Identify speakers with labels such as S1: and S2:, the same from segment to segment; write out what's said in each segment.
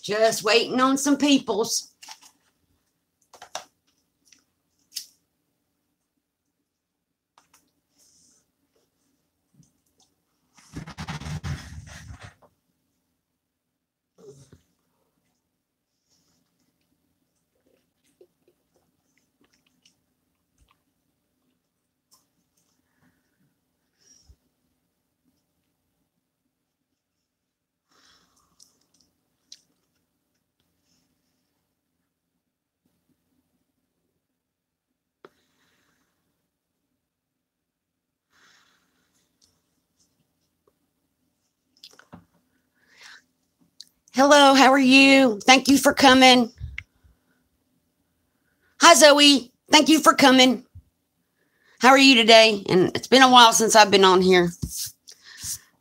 S1: Just waiting on some peoples. Hello, how are you? Thank you for coming. Hi, Zoe. Thank you for coming. How are you today? And it's been a while since I've been on here.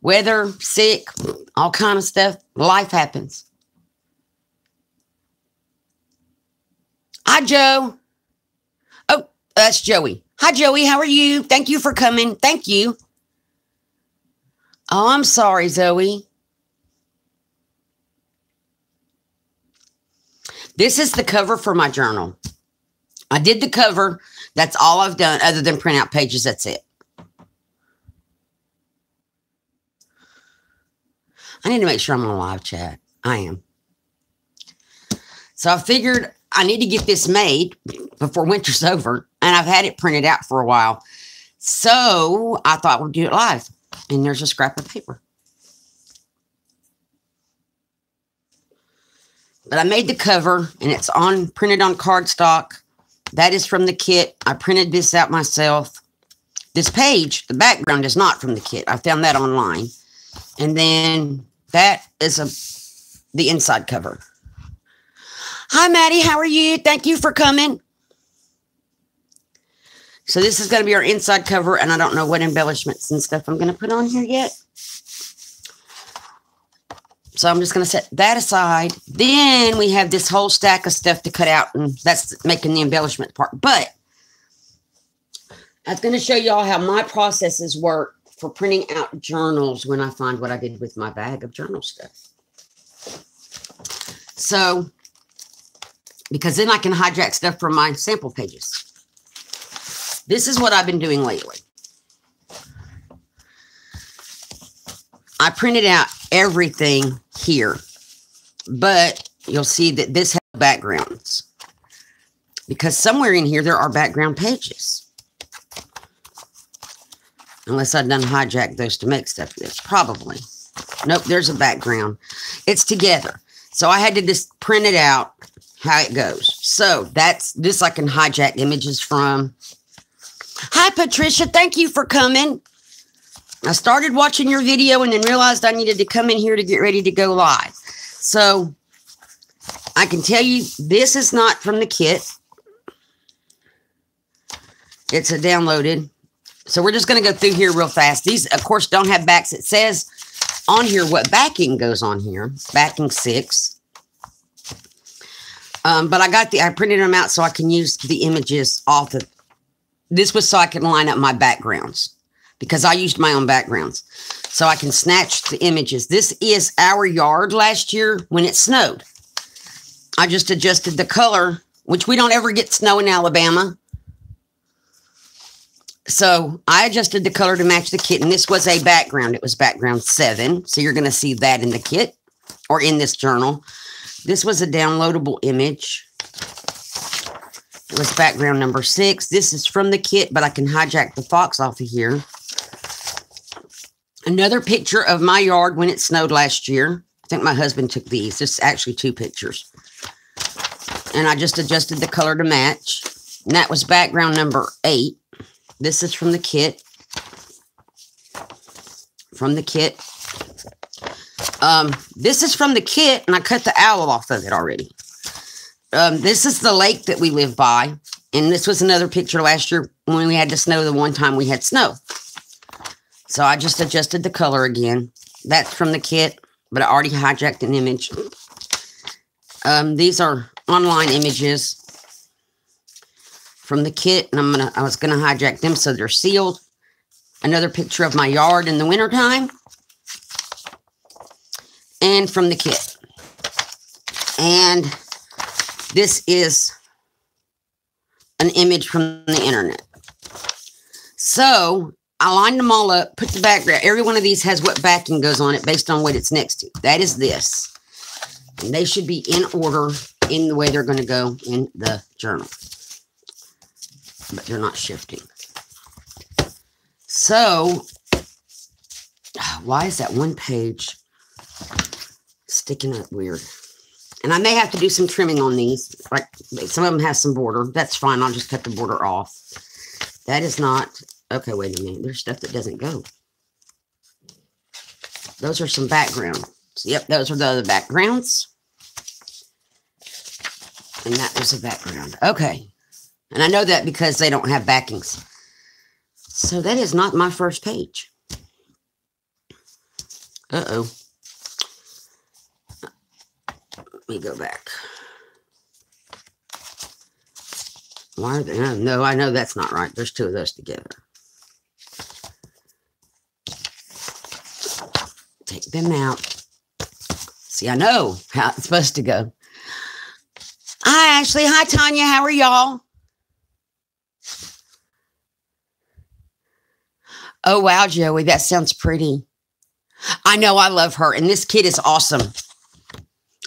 S1: Weather, sick, all kind of stuff. Life happens. Hi, Joe. Oh, that's Joey. Hi, Joey. How are you? Thank you for coming. Thank you. Oh, I'm sorry, Zoe. This is the cover for my journal. I did the cover. That's all I've done other than print out pages. That's it. I need to make sure I'm on live chat. I am. So I figured I need to get this made before winter's over. And I've had it printed out for a while. So I thought we'd do it live. And there's a scrap of paper. But I made the cover, and it's printed on cardstock. That is from the kit. I printed this out myself. This page, the background is not from the kit. I found that online. And then that is the inside cover. Hi, Maddie. How are you? Thank you for coming. So this is going to be our inside cover, and I don't know what embellishments and stuff I'm going to put on here yet. So I'm just going to set that aside. Then we have this whole stack of stuff to cut out, and that's making the embellishment part. But I was going to show y'all how my processes work for printing out journals when I find what I did with my bag of journal stuff. So, because then I can hijack stuff from my sample pages. This is what I've been doing lately. I printed out everything here, but you'll see that this has backgrounds because somewhere in here there are background pages. Unless I've done hijack those to make stuff. There's probably. Nope, there's a background. It's together. So I had to just print it out how it goes. So that's this I can hijack images from. Hi, Patricia. Thank you for coming. I started watching your video and then realized I needed to come in here to get ready to go live. So I can tell you this is not from the kit. It's a downloaded. So we're just going to go through here real fast. These, of course, don't have backs. It says on here what backing goes on here. Backing 6. But I printed them out so I can use the images off of. This was so I can line up my backgrounds. Because I used my own backgrounds. So I can snatch the images. This is our yard last year when it snowed. I just adjusted the color, which we don't ever get snow in Alabama. So I adjusted the color to match the kit. And this was a background. It was background 7. So you're going to see that in the kit or in this journal. This was a downloadable image. It was background number 6. This is from the kit, but I can hijack the fox off of here. Another picture of my yard when it snowed last year. I think my husband took these. This is actually 2 pictures. And I just adjusted the color to match. And that was background number 8. This is from the kit. From the kit. This is from the kit, and I cut the owl off of it already. This is the lake that we live by. And this was another picture last year when we had to snow the one time we had snow. So I just adjusted the color again. That's from the kit, but I already hijacked an image. These are online images from the kit, and I was gonna hijack them so they're sealed. Another picture of my yard in the wintertime. And from the kit. And this is an image from the internet. So I lined them all up, put the background. Every one of these has what backing goes on it based on what it's next to. That is this. And they should be in order in the way they're going to go in the journal. But they're not shifting. So, why is that one page sticking up weird? And I may have to do some trimming on these. Like, some of them have some border. That's fine. I'll just cut the border off. That is not... Okay, wait a minute. There's stuff that doesn't go. Those are some backgrounds. Yep, those are the other backgrounds. And that was a background. Okay. And I know that because they don't have backings. So that is not my first page. Uh-oh. Let me go back. Why are they? No, I know that's not right. There's two of those together. Take them out. See, I know how it's supposed to go. Hi, Ashley. Hi, Tanya. How are y'all? Oh, wow, Joey. That sounds pretty. I know. I love her. And this kid is awesome.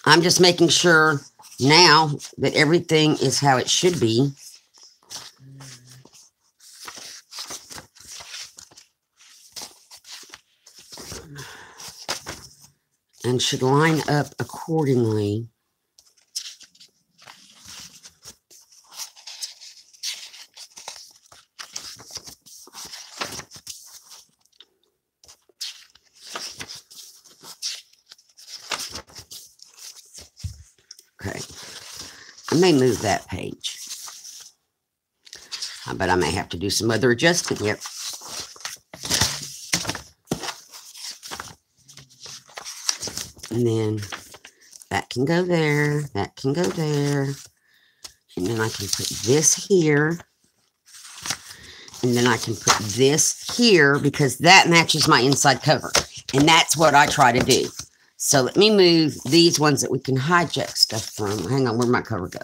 S1: I'm just making sure now that everything is how it should be. And should line up accordingly. Okay. I may move that page. But I may have to do some other adjusting. Yep. And then that can go there. That can go there. And then I can put this here. And then I can put this here because that matches my inside cover. And that's what I try to do. So let me move these ones that we can hijack stuff from. Hang on, where'd my cover go?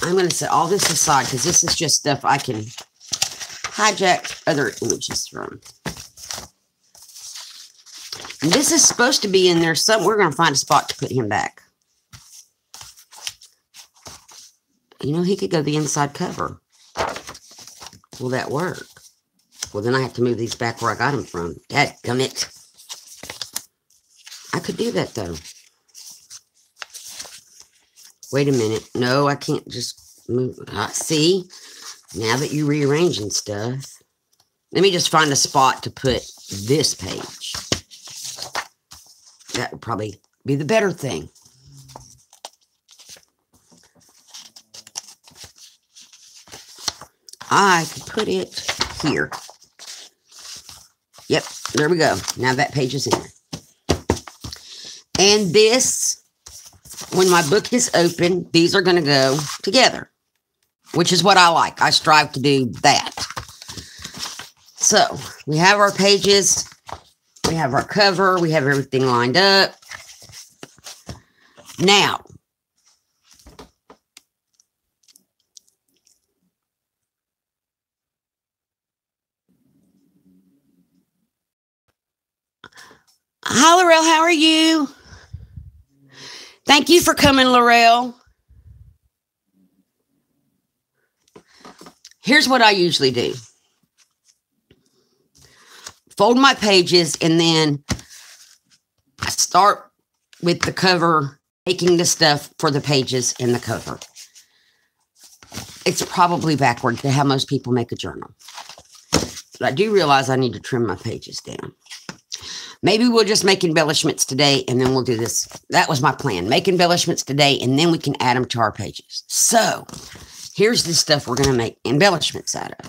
S1: I'm going to set all this aside because this is just stuff I can hijack other images from. And this is supposed to be in there. We're going to find a spot to put him back. You know, he could go the inside cover. Will that work? Well, then I have to move these back where I got them from. Dadgummit. I could do that, though. Wait a minute. No, I can't just move. See? Now that you're rearranging stuff. Let me just find a spot to put this page. That would probably be the better thing. I could put it here. Yep, there we go. Now that page is in there. And this, when my book is open, these are going to go together, which is what I like. I strive to do that. So, we have our pages. We have our cover. We have everything lined up. Now, hi, Laurel. How are you? Thank you for coming, Laurel. Here's what I usually do. Fold my pages, and then I start with the cover, making the stuff for the pages in the cover. It's probably backward to how most people make a journal. But I do realize I need to trim my pages down. Maybe we'll just make embellishments today, and then we'll do this. That was my plan. Make embellishments today, and then we can add them to our pages. So, here's the stuff we're going to make embellishments out of.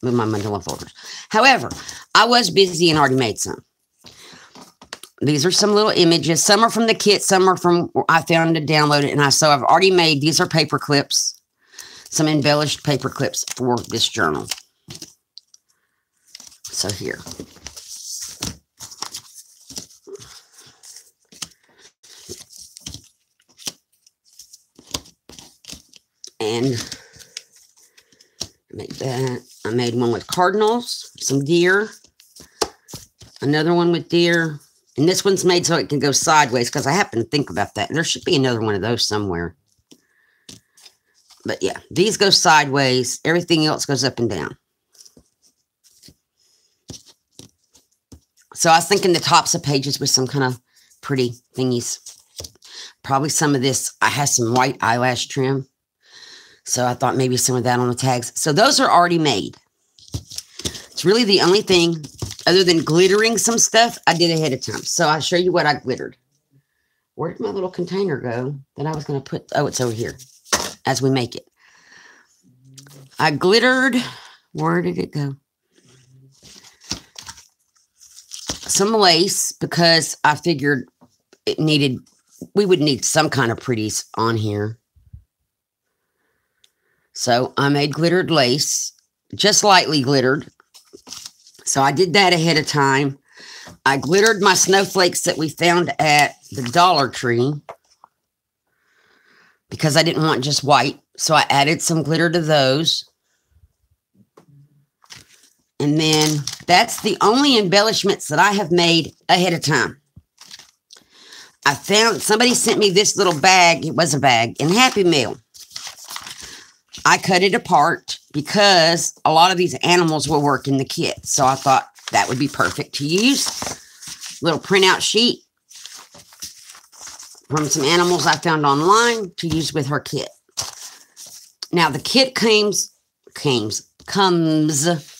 S1: Move my manila folders. However, I was busy and already made some. These are some little images. Some are from the kit. Some are from I found and downloaded. And so I've already made. These are paper clips. Some embellished paper clips for this journal. So here. And I made that. I made one with cardinals, some deer, another one with deer. And this one's made so it can go sideways because I happen to think about that. There should be another one of those somewhere. But yeah, these go sideways. Everything else goes up and down. So I was thinking the tops of pages with some kind of pretty thingies. Probably some of this. I have some white eyelash trim. So I thought maybe some of that on the tags. So those are already made. It's really the only thing other than glittering some stuff I did ahead of time. So I'll show you what I glittered. Where did my little container go that I was going to put? Oh, it's over here as we make it. I glittered. Where did it go? Some lace because I figured we would need some kind of pretties on here. So I made glittered lace, just lightly glittered. So I did that ahead of time. I glittered my snowflakes that we found at the Dollar Tree because I didn't want just white. So I added some glitter to those. And then that's the only embellishments that I have made ahead of time. I found, somebody sent me this little bag. It was a bag in Happy Meal. I cut it apart because a lot of these animals will work in the kit. So I thought that would be perfect to use. Little printout sheet from some animals I found online to use with her kit. Now the kit comes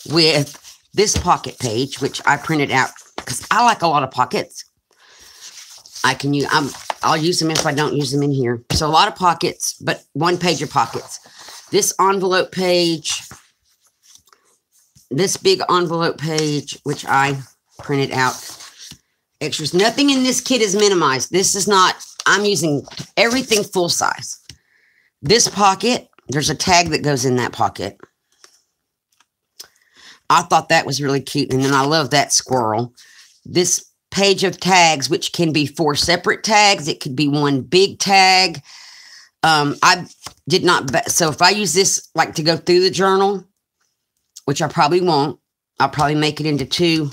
S1: with this pocket page, which I printed out because I like a lot of pockets. I can use, I'll use them if I don't use them in here. So a lot of pockets, but one page of pockets. This envelope page, this big envelope page, which I printed out. Extras. Nothing in this kit is minimized. This is not, I'm using everything full size. This pocket, there's a tag that goes in that pocket. I thought that was really cute. And then I love that squirrel. This page of tags, which can be 4 separate tags. It could be one big tag. I did not, so if I use this like to go through the journal, which I probably won't, I'll probably make it into 2,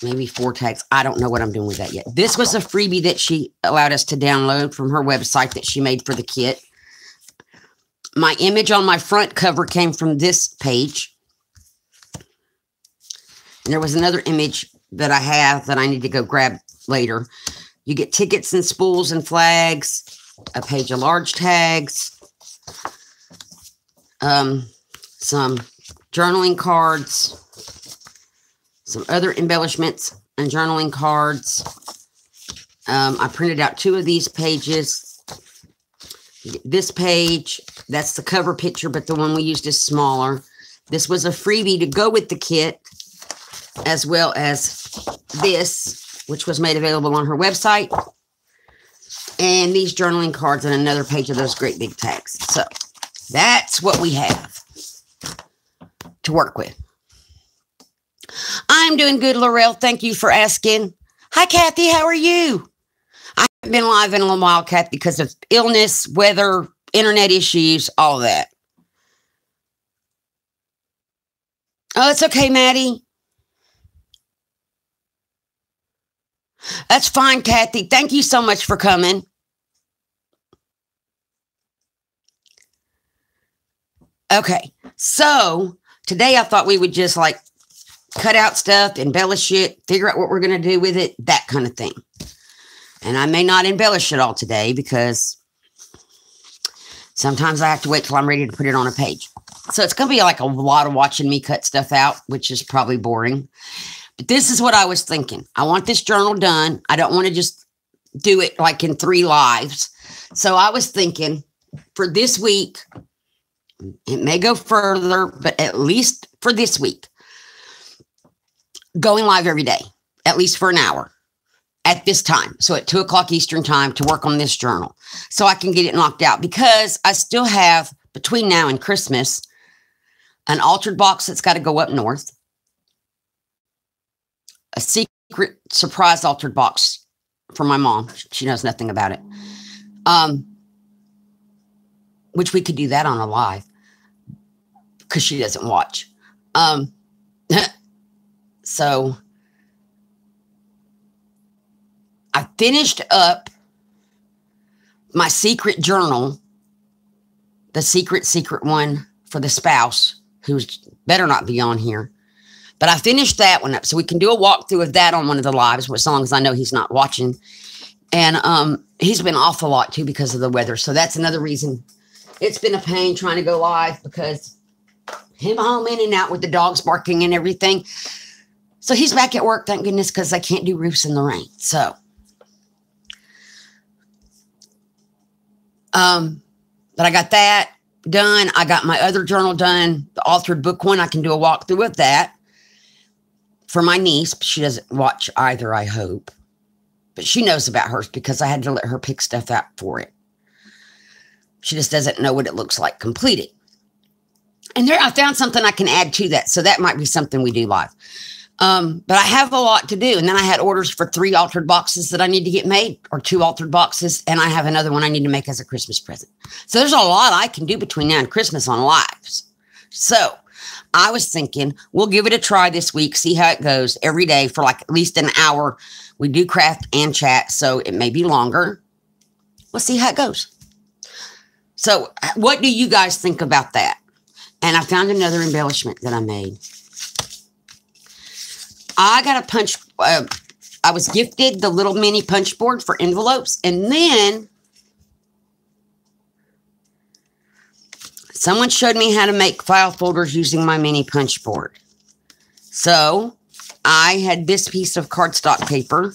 S1: maybe 4 tags. I don't know what I'm doing with that yet. This was a freebie that she allowed us to download from her website that she made for the kit. My image on my front cover came from this page. And there was another image that I have that I need to go grab later. You get tickets and spools and flags, a page of large tags, some journaling cards, some other embellishments and journaling cards. I printed out 2 of these pages. This page, that's the cover picture, but the one we used is smaller. This was a freebie to go with the kit, as well as this, which was made available on her website. And these journaling cards and another page of those great big tags. So that's what we have to work with. I'm doing good, Laurel. Thank you for asking. Hi, Kathy. How are you? I haven't been live in a little while, Kathy, because of illness, weather, internet issues, all of that. Oh, it's okay, Maddie. That's fine, Kathy. Thank you so much for coming. Okay, so today I thought we would just like cut out stuff, embellish it, figure out what we're going to do with it, that kind of thing. And I may not embellish it all today because sometimes I have to wait till I'm ready to put it on a page. So it's going to be like a lot of watching me cut stuff out, which is probably boring. But this is what I was thinking. I want this journal done. I don't want to just do it like in 3 lives. So I was thinking for this week, it may go further, but at least for this week, going live every day, at least for an hour at this time. So at 2 o'clock Eastern time to work on this journal so I can get it knocked out, because I still have between now and Christmas an altered box that's got to go up north, a secret surprise altered box for my mom. She knows nothing about it. which we could do that on a live because she doesn't watch. So I finished up my secret journal, the secret one for the spouse, who's better not be on here. But I finished that one up, so we can do a walkthrough of that on one of the lives, as long as I know he's not watching. And he's been off a lot, too, because of the weather. So that's another reason it's been a pain trying to go live, because him home in and out with the dogs barking and everything. So he's back at work, thank goodness, because I can't do roofs in the rain. So, but I got that done. I got my other journal done, the authored book one. I can do a walkthrough of that for my niece. She doesn't watch either, I hope. But she knows about hers because I had to let her pick stuff out for it. She just doesn't know what it looks like completed. And there, I found something I can add to that. So that might be something we do live. But I have a lot to do. And then I had orders for 3 altered boxes that I need to get made, or 2 altered boxes. And I have another one I need to make as a Christmas present. So there's a lot I can do between now and Christmas on lives. So I was thinking we'll give it a try this week, see how it goes every day for like at least an hour. We do craft and chat, so it may be longer. We'll see how it goes. So what do you guys think about that? And I found another embellishment that I made. I got a punch. I was gifted the little mini punch board for envelopes. And then someone showed me how to make file folders using my mini punch board. So I had this piece of cardstock paper,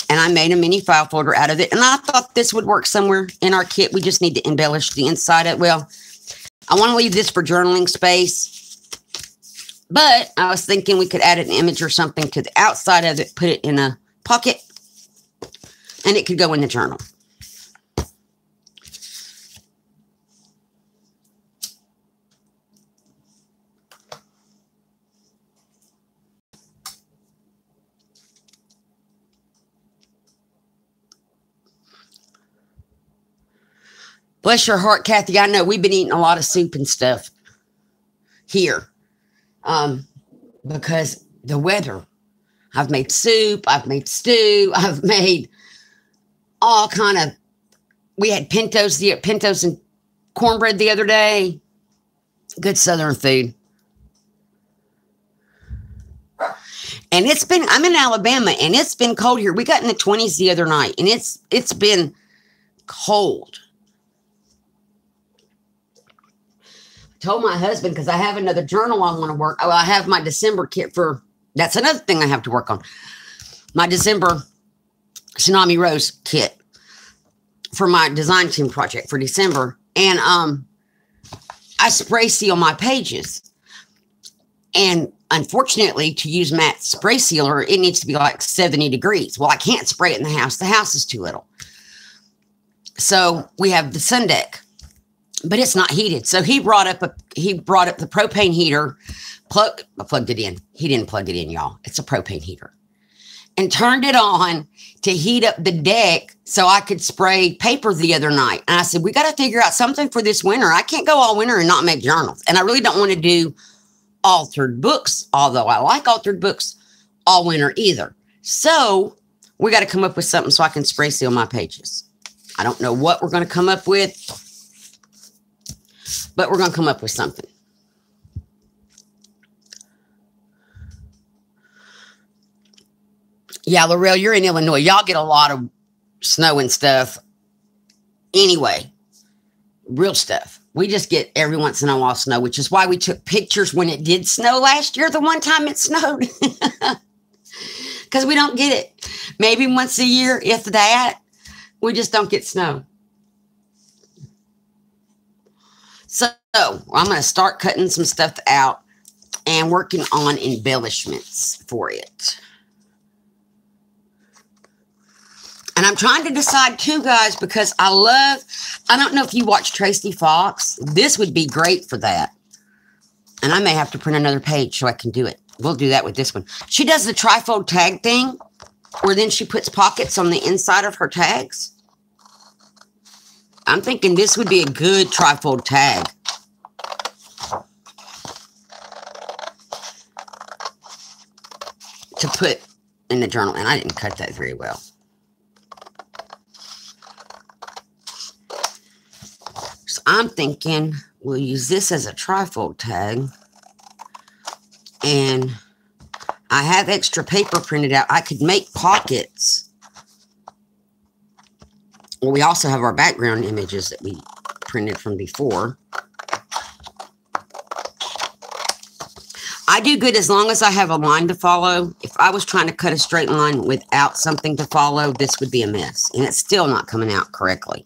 S1: and I made a mini file folder out of it. And I thought this would work somewhere in our kit. We just need to embellish the inside of it. Well, I want to leave this for journaling space. But I was thinking we could add an image or something to the outside of it, put it in a pocket, and it could go in the journal. Bless your heart, Kathy. I know we've been eating a lot of soup and stuff here. Because the weather, I've made soup, I've made stew, I've made all kind of, we had pintos and cornbread the other day. Good Southern food. And it's been, I'm in Alabama, and it's been cold here. We got in the 20s the other night, and it's been cold. Told my husband, because I have another journal I want to work. Oh, I have my December kit for, that's another thing I have to work on. My December Tsunami Rose kit for my design team project for December. And I spray seal my pages. And unfortunately, to use matte spray sealer, it needs to be like 70 degrees. Well, I can't spray it in the house. The house is too little. So we have the sun deck, but it's not heated. So he brought up the propane heater. I plugged it in. He didn't plug it in, y'all. It's a propane heater. And turned it on to heat up the deck so I could spray paper the other night. And I said, we got to figure out something for this winter. I can't go all winter and not make journals. And I really don't want to do altered books, although I like altered books, all winter either. So we got to come up with something so I can spray seal my pages. I don't know what we're going to come up with, but we're going to come up with something. Yeah, Laurel, you're in Illinois. Y'all get a lot of snow and stuff. Anyway, real stuff. We just get every once in a while snow, which is why we took pictures when it did snow last year, the one time it snowed. Because we don't get it. Maybe once a year, if that. We just don't get snow. So I'm going to start cutting some stuff out and working on embellishments for it. And I'm trying to decide too, guys, because I don't know if you watch Tracy Fox. This would be great for that. And I may have to print another page so I can do it. We'll do that with this one. She does the trifold tag thing, where then she puts pockets on the inside of her tags. I'm thinking this would be a good trifold tag. To put in the journal. And I didn't cut that very well. So I'm thinking we'll use this as a trifold tag. And I have extra paper printed out. I could make pockets. Well, we also have our background images that we printed from before. I do good as long as I have a line to follow. If I was trying to cut a straight line without something to follow, this would be a mess. And it's still not coming out correctly.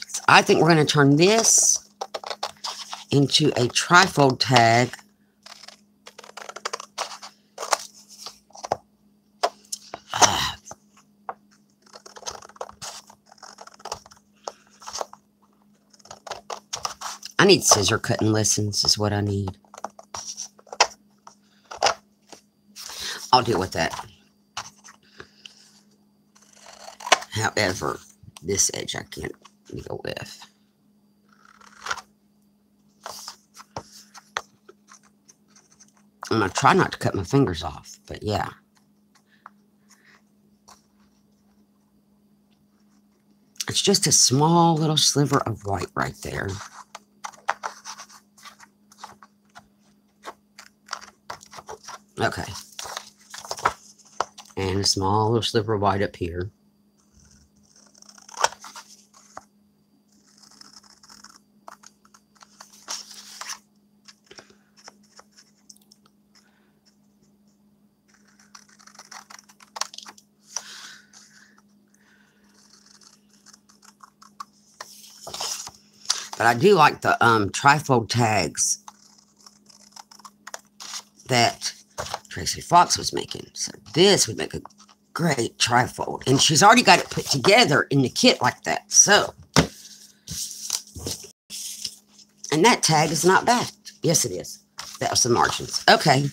S1: So I think we're going to turn this into a trifold tag. I need scissor cutting lessons is what I need. I'll deal with that. However, this edge I can't deal with. I'm going to try not to cut my fingers off, but yeah. It's just a small little sliver of white right there. Okay. And a small little sliver of white up here. But I do like the trifold tags that Tracy Fox was making. So this would make a great trifold. And she's already got it put together in the kit like that. So, and that tag is not bad. Yes, it is. That was the margins. Okay.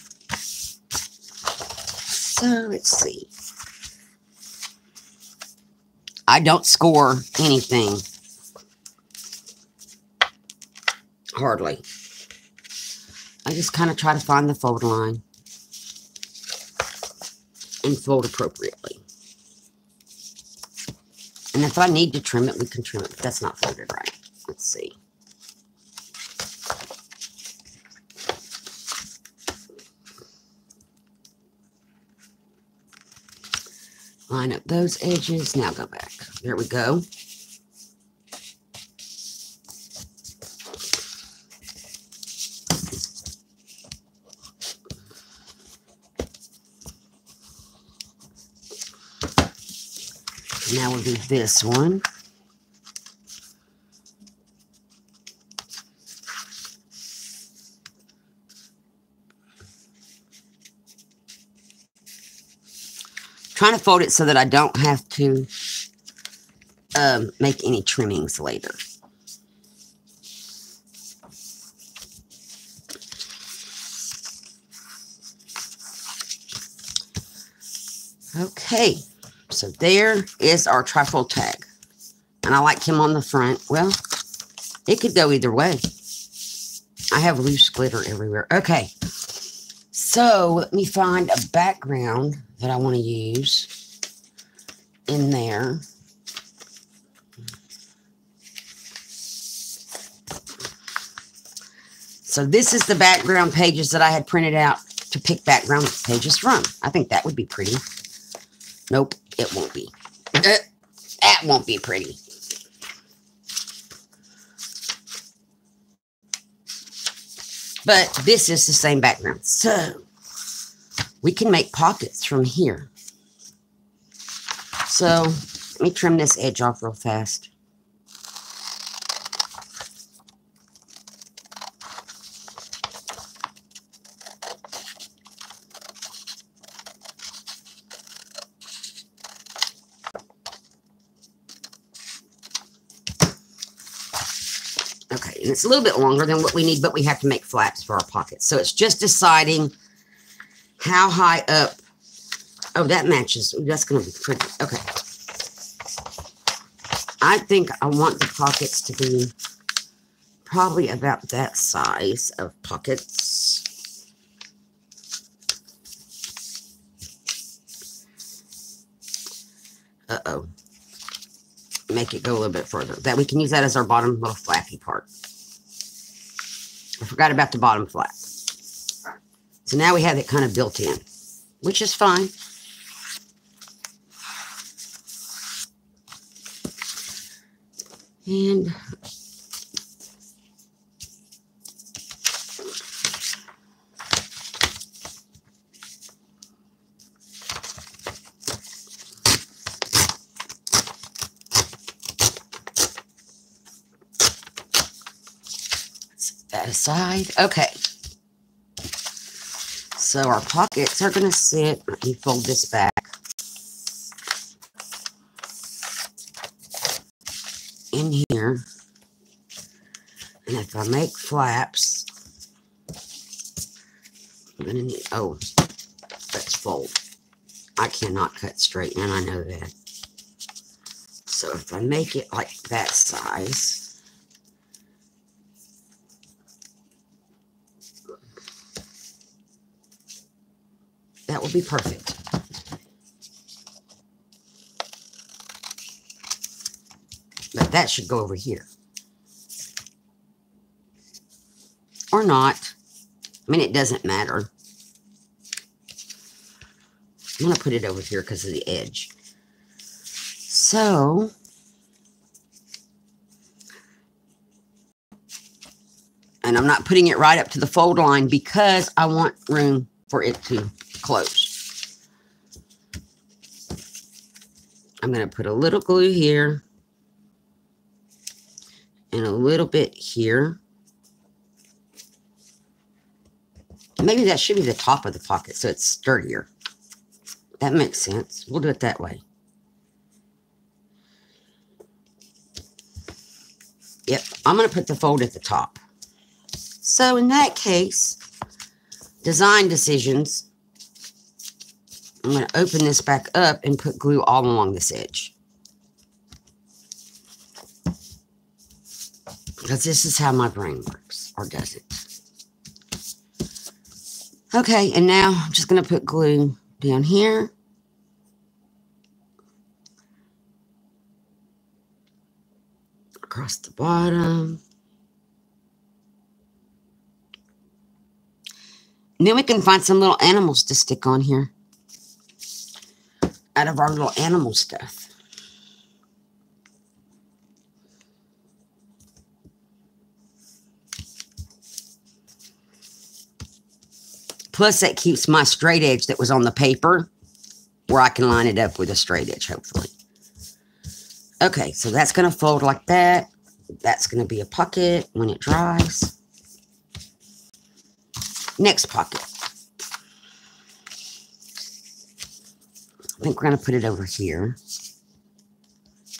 S1: So let's see. I don't score anything. Hardly. I just kind of try to find the fold line and fold appropriately. And if I need to trim it, we can trim it, but that's not folded right. Let's see. Line up those edges. Now go back. There we go. Now we'll do this one. Trying to fold it so that I don't have to make any trimmings later. Okay. So there is our trifold tag. And I like him on the front. Well, it could go either way. I have loose glitter everywhere. Okay. So let me find a background that I want to use in there. So this is the background pages that I had printed out to pick background pages from. I think that would be pretty. Nope. It won't be. That won't be pretty. But this is the same background. So we can make pockets from here. So let me trim this edge off real fast. Okay, and it's a little bit longer than what we need, but we have to make flaps for our pockets. So it's just deciding how high up. Oh, that matches. Ooh, that's going to be pretty. Okay. I think I want the pockets to be probably about that size of pockets. Uh-oh. Make it go a little bit further. That we can use that as our bottom little flappy part. I forgot about the bottom flap. So now we have it kind of built in, which is fine. And set that aside. Okay. So our pockets are going to sit. Let me fold this back. In here. And if I make flaps, I'm going to need, oh, let's fold. I cannot cut straight, and I know that. So if I make it like that size, that will be perfect. But that should go over here. Or not. I mean, it doesn't matter. I'm going to put it over here because of the edge. So, and I'm not putting it right up to the fold line because I want room for it to close. I'm going to put a little glue here and a little bit here. Maybe that should be the top of the pocket so it's sturdier. That makes sense. We'll do it that way. Yep, I'm going to put the fold at the top. So in that case, design decisions, I'm going to open this back up and put glue all along this edge. Because this is how my brain works, or does it? Okay, and now I'm just going to put glue down here. Across the bottom. And then we can find some little animals to stick on here. Out of our little animal stuff. Plus, that keeps my straight edge that was on the paper where I can line it up with a straight edge, hopefully. Okay, so that's going to fold like that. That's going to be a pocket when it dries. Next pocket. I think we're going to put it over here.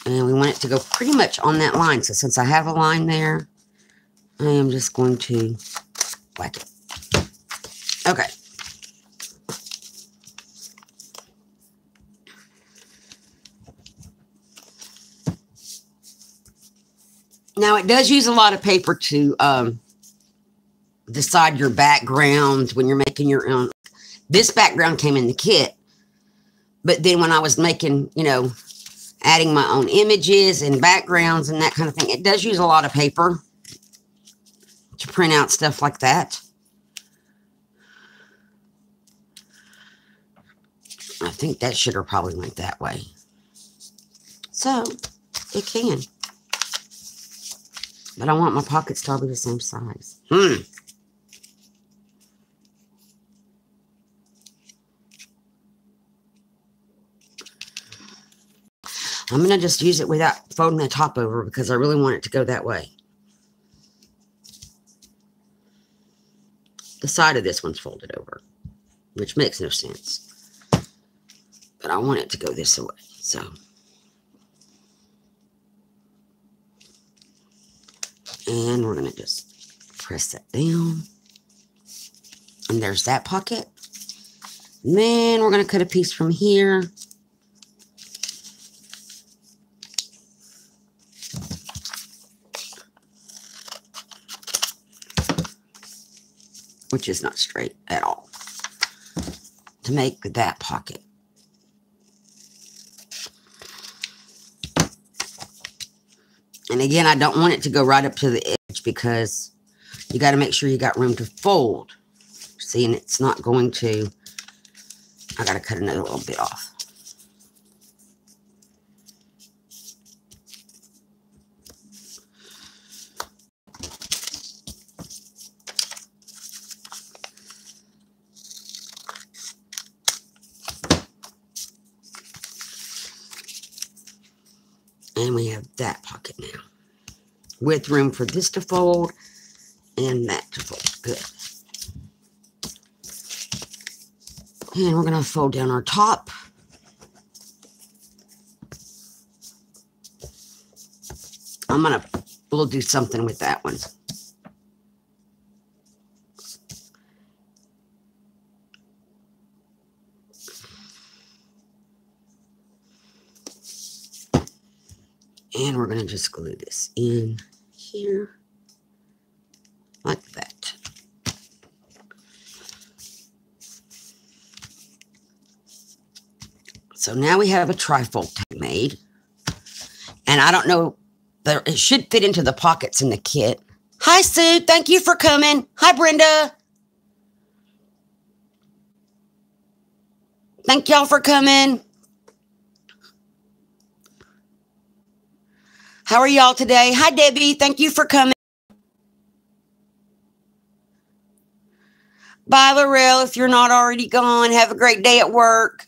S1: And we want it to go pretty much on that line. So since I have a line there, I am just going to whack it. Okay. Now, it does use a lot of paper to decide your background when you're making your own. This background came in the kit. But then when I was making, you know, adding my own images and backgrounds and that kind of thing, it does use a lot of paper to print out stuff like that. I think that should have probably went that way. So, it can. But I want my pockets to all be the same size. I'm going to just use it without folding the top over because I really want it to go that way. The side of this one's folded over, which makes no sense. But I want it to go this way, so. And we're going to just press that down. And there's that pocket. And then we're going to cut a piece from here. which is not straight at all, to make that pocket. And again, I don't want it to go right up to the edge because you got to make sure you got room to fold. See, and it's not going to, I got to cut another little bit off. And we have that pocket now, with room for this to fold and that to fold. Good. And we're going to fold down our top. We'll do something with that one. And we're going to just glue this in here, like that. So now we have a trifold tag made. And I don't know, it should fit into the pockets in the kit. Hi, Sue. Thank you for coming. Hi, Brenda. Thank y'all for coming. How are y'all today? Hi, Debbie. Thank you for coming. Bye, Laurel, if you're not already gone. Have a great day at work.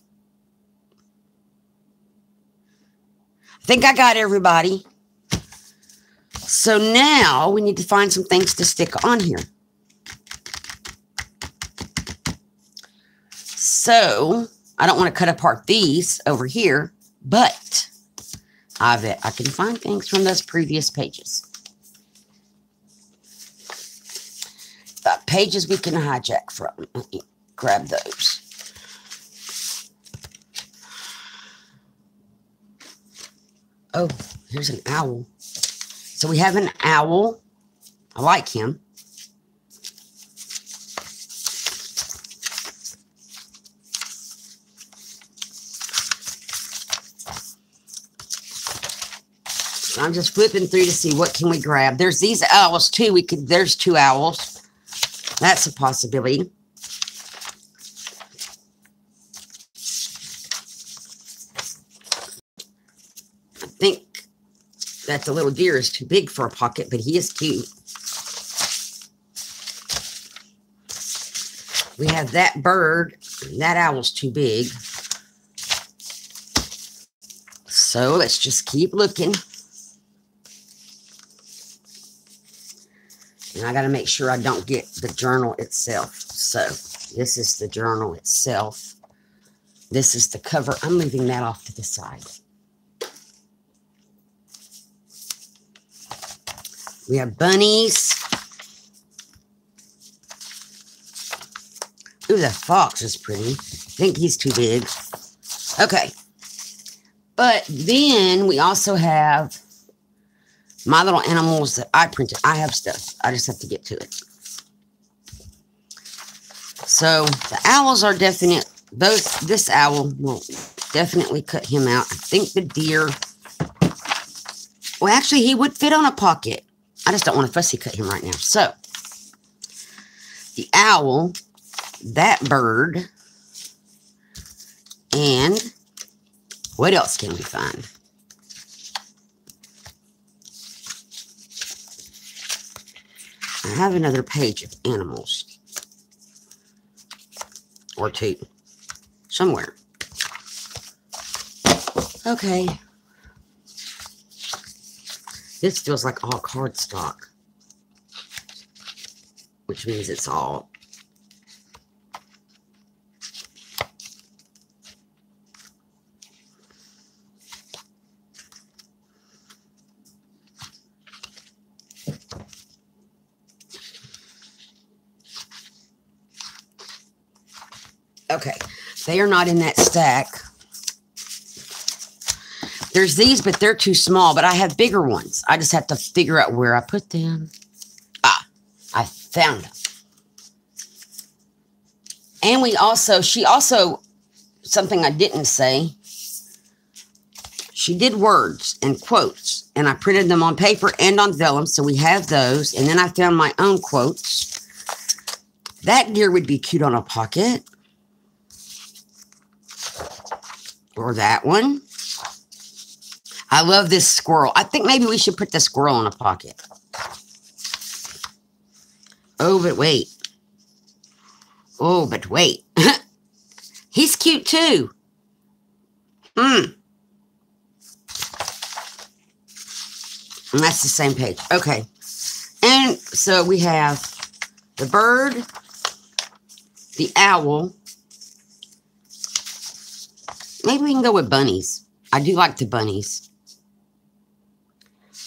S1: I think I got everybody. So now we need to find some things to stick on here. So I don't want to cut apart these over here, but I bet I can find things from those previous pages. The pages we can hijack from. Let me grab those. Oh, here's an owl. So we have an owl. I like him. I'm just flipping through to see what can we grab. There's these owls too. There's 2 owls. That's a possibility. I think that the little deer is too big for a pocket, but he is cute. We have that bird. That owl's too big. So let's just keep looking. And I got to make sure I don't get the journal itself. So this is the journal itself. This is the cover. I'm leaving that off to the side. We have bunnies. Ooh, the fox is pretty. I think he's too big. Okay. But then we also have my little animals that I printed. I have stuff. I just have to get to it. So the owls are definite. This owl will definitely cut him out. I think the deer. Well, actually, he would fit on a pocket. I just don't want to fussy cut him right now. So the owl, that bird, and what else can we find? I have another page of animals. Or 2. Somewhere. Okay. This feels like all cardstock. Which means it's all. Okay, they are not in that stack. There's these, but they're too small, but I have bigger ones. I just have to figure out where I put them. Ah, I found them. And she also, something I didn't say, she did words and quotes, and I printed them on paper and on vellum, so we have those. And then I found my own quotes. That deer would be cute on a pocket. Or that one. I love this squirrel. I think maybe we should put the squirrel in a pocket. Oh, but wait. Oh, but wait. He's cute too. And that's the same page. Okay. And so we have the bird, the owl. Maybe we can go with bunnies. I do like the bunnies.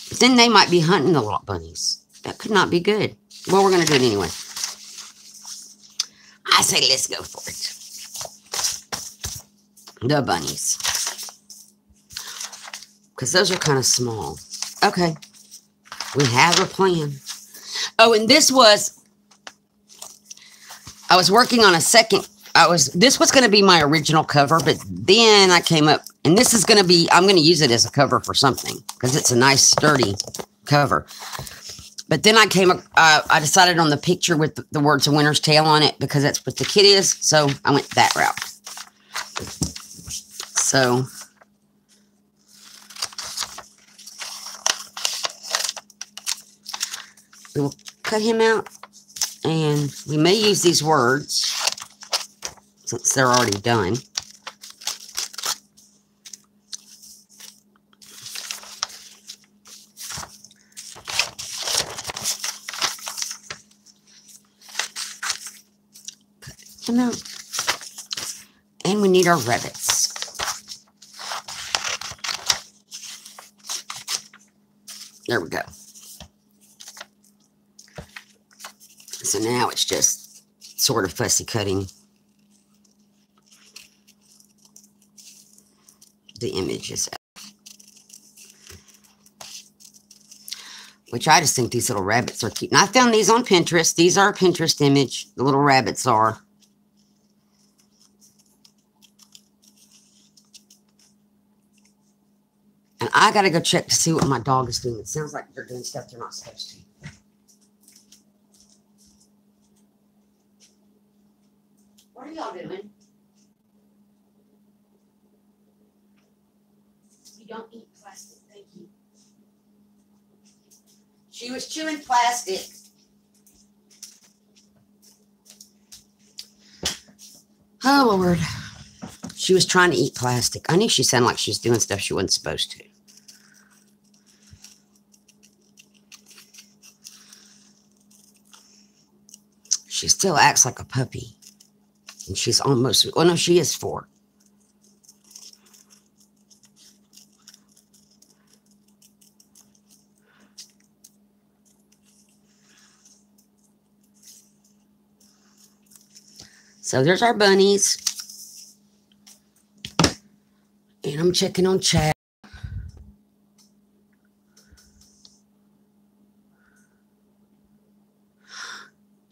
S1: But then they might be hunting the lot bunnies. That could not be good. Well, we're going to do it anyway. I say let's go for it. The bunnies. Because those are kind of small. Okay. We have a plan. Oh, and this was... I was working on a second... This was going to be my original cover, but then I came up... And this is going to be... I'm going to use it as a cover for something. Because it's a nice, sturdy cover. But then I decided on the picture with the words of Winter's Tale on it. Because that's what the kid is. So I went that route. So... we will cut him out. And we may use these words. Since they're already done. Cut him out. And we need our rabbits. There we go. So now it's just sort of fussy cutting the images out. Which I just think these little rabbits are cute. And I found these on Pinterest. These are a Pinterest image. The little rabbits are. And I got to go check to see what my dog is doing. It sounds like they're doing stuff they're not supposed to. What are y'all doing? You don't eat plastic, thank you. She was chewing plastic. Oh, Lord. She was trying to eat plastic. I knew she sounded like she was doing stuff she wasn't supposed to. She still acts like a puppy. And she's almost, well, no, she is 4. So there's our bunnies. And I'm checking on chat.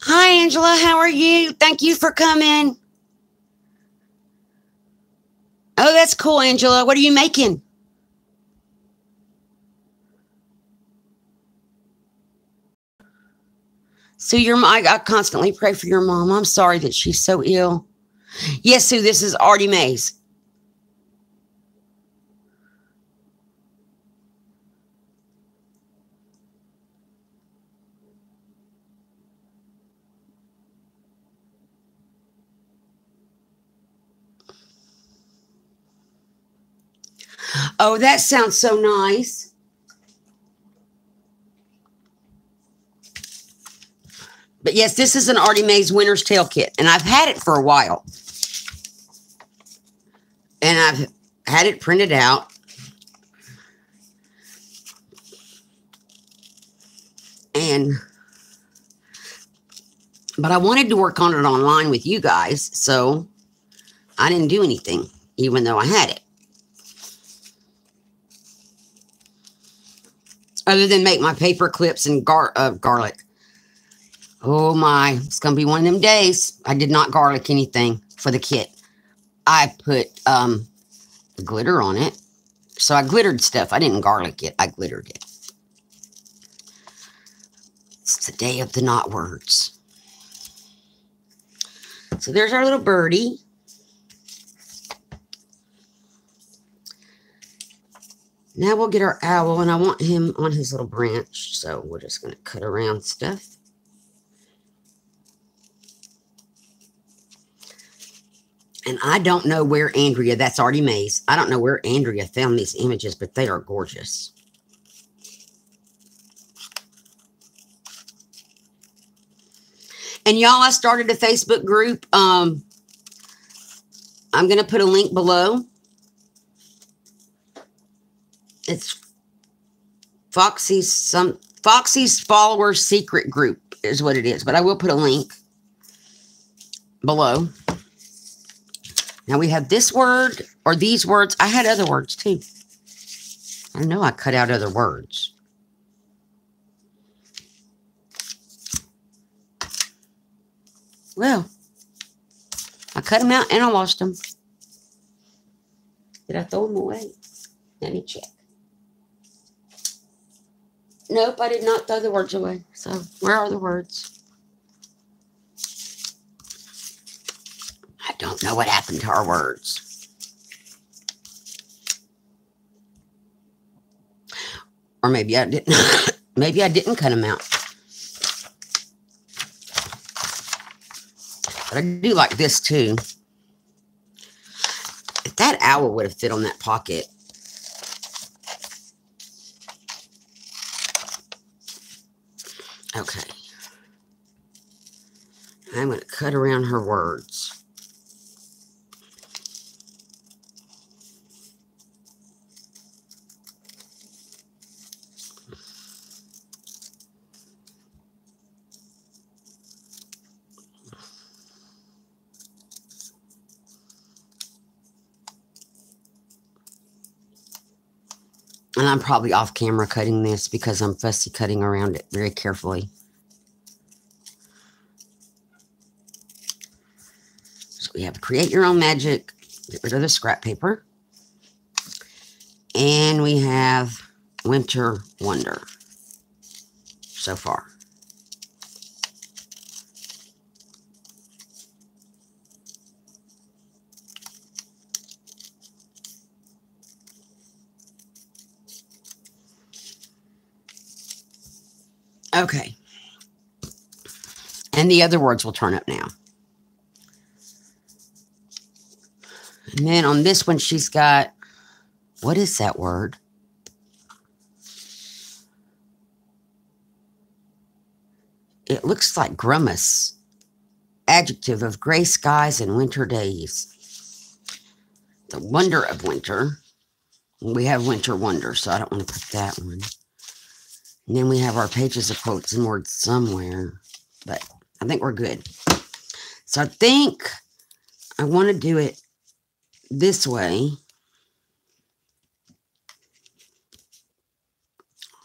S1: Hi, Angela. How are you? Thank you for coming. Oh, that's cool, Angela. What are you making? So I constantly pray for your mom. I'm sorry that she's so ill. Yes, Sue, this is Arty Mays. Oh, that sounds so nice. But yes, this is an Arty Mays Winter's Tale kit. And I've had it for a while. And I've had it printed out. But I wanted to work on it online with you guys. So I didn't do anything, even though I had it. Other than make my paper clips and garlic. Oh my, it's going to be one of them days. I did not garlic anything for the kit. I put glitter on it. So I glittered stuff. I didn't garlic it. I glittered it. It's the day of the not words. So there's our little birdie. Now we'll get our owl, and I want him on his little branch. So we're just going to cut around stuff. And I don't know where Andrea, that's Arty Mays. I don't know where Andrea found these images, but they are gorgeous. And y'all, I started a Facebook group. I'm going to put a link below. It's Foxy's Followers Secret Group is what it is. But I will put a link below. Now we have this word or these words. I had other words too. I know I cut out other words. Well, I cut them out and I lost them. Did I throw them away? Let me check. Nope, I did not throw the words away. So where are the words? I don't know what happened to our words. Or maybe I didn't. Maybe I didn't cut them out. But I do like this too. If that owl would have fit on that pocket. Okay. I'm going to cut around her words. And I'm probably off camera cutting this because I'm fussy cutting around it very carefully. So we have Create Your Own Magic. Get rid of the scrap paper. And we have Winter Wonder so far. Okay. And the other words will turn up now. And then on this one, she's got, what is that word? It looks like grimace. Adjective of gray skies and winter days. The wonder of winter. We have Winter Wonder, so I don't want to put that one. And then we have our pages of quotes and words somewhere. But I think we're good. So I think I want to do it this way.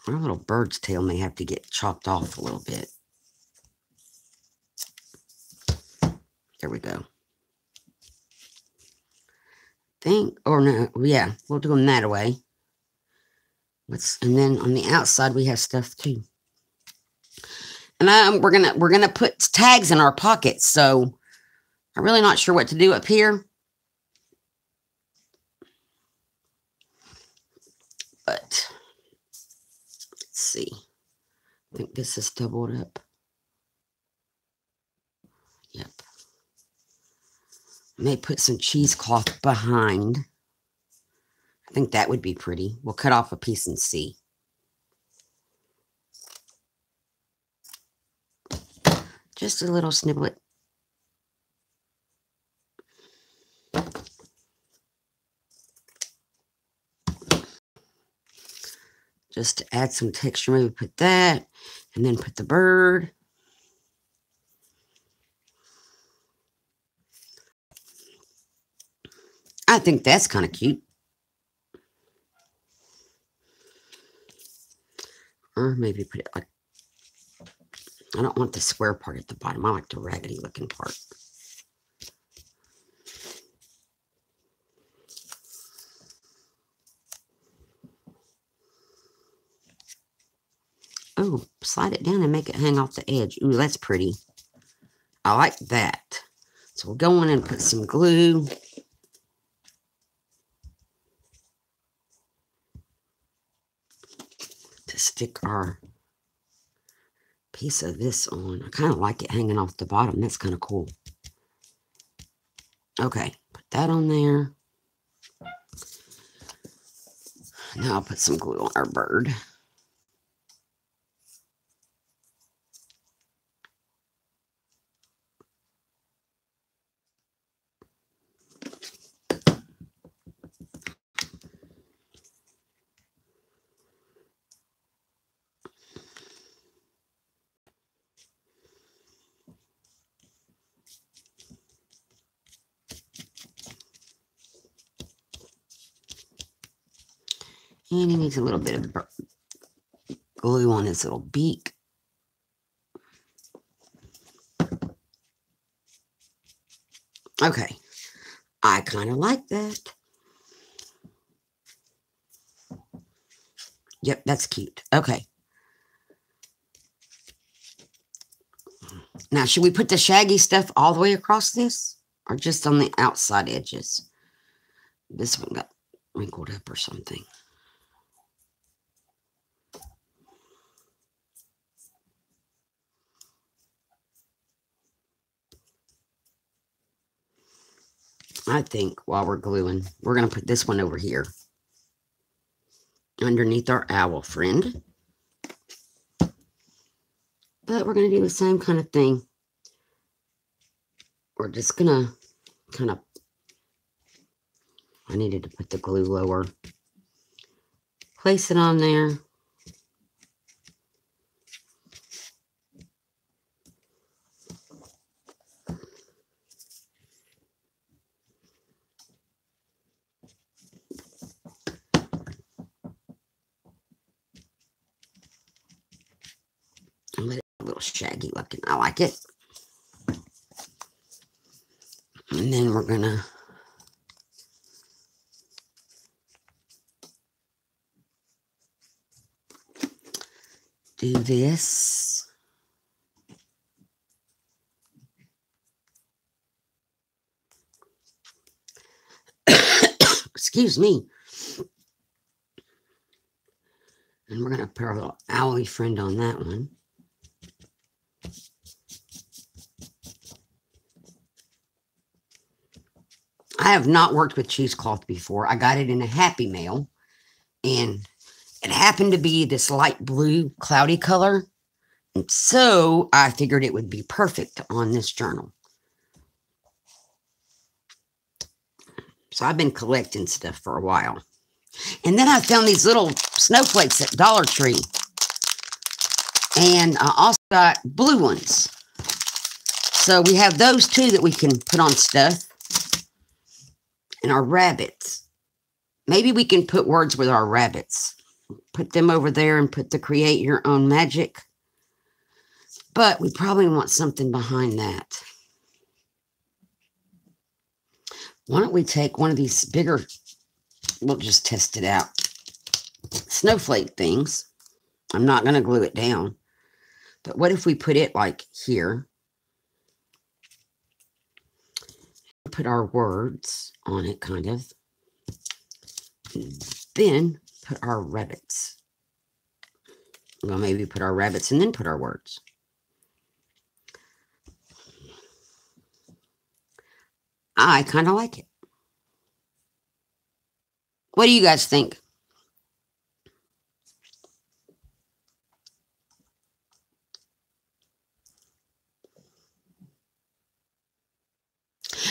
S1: Our little bird's tail may have to get chopped off a little bit. There we go. Or no, yeah, we'll do them that way. And then on the outside we have stuff too. And we're gonna put tags in our pockets. So I'm really not sure what to do up here. But let's see. I think this is doubled up. Yep. I may put some cheesecloth behind. I think that would be pretty. We'll cut off a piece and see. Just a little sniblet. Just to add some texture, maybe put that, and then put the bird. I think that's kind of cute. Or maybe put it like, I don't want the square part at the bottom. I like the raggedy looking part. Oh, slide it down and make it hang off the edge. Ooh, that's pretty. I like that. So we'll go in and put some glue. To stick our piece of this on. I kind of like it hanging off the bottom. That's kind of cool. Okay, put that on there. Now I'll put some glue on our bird. And he needs a little bit of glue on his little beak. Okay, I kind of like that. Yep, that's cute. Okay. Now, should we put the shaggy stuff all the way across this? Or just on the outside edges? This one got wrinkled up or something. I think while we're gluing, we're going to put this one over here. Underneath our owl friend. But we're going to do the same kind of thing. We're just going to kind of... I needed to put the glue lower. Place it on there. And let it be a little shaggy looking. I like it. And then we're going to do this. Excuse me. And we're going to put our little owly friend on that one. I have not worked with cheesecloth before. I got it in a Happy Mail. And it happened to be this light blue cloudy color. And so I figured it would be perfect on this journal. So I've been collecting stuff for a while. And then I found these little snowflakes at Dollar Tree. And I also got blue ones. So we have those too that we can put on stuff. And our rabbits. Maybe we can put words with our rabbits. Put them over there and put the create your own magic. But we probably want something behind that. Why don't we take one of these bigger, we'll just test it out, snowflake things. I'm not going to glue it down. But what if we put it like here? Put our words on it, kind of. Then put our rabbits. Well, maybe put our rabbits and then put our words. I kind of like it. What do you guys think?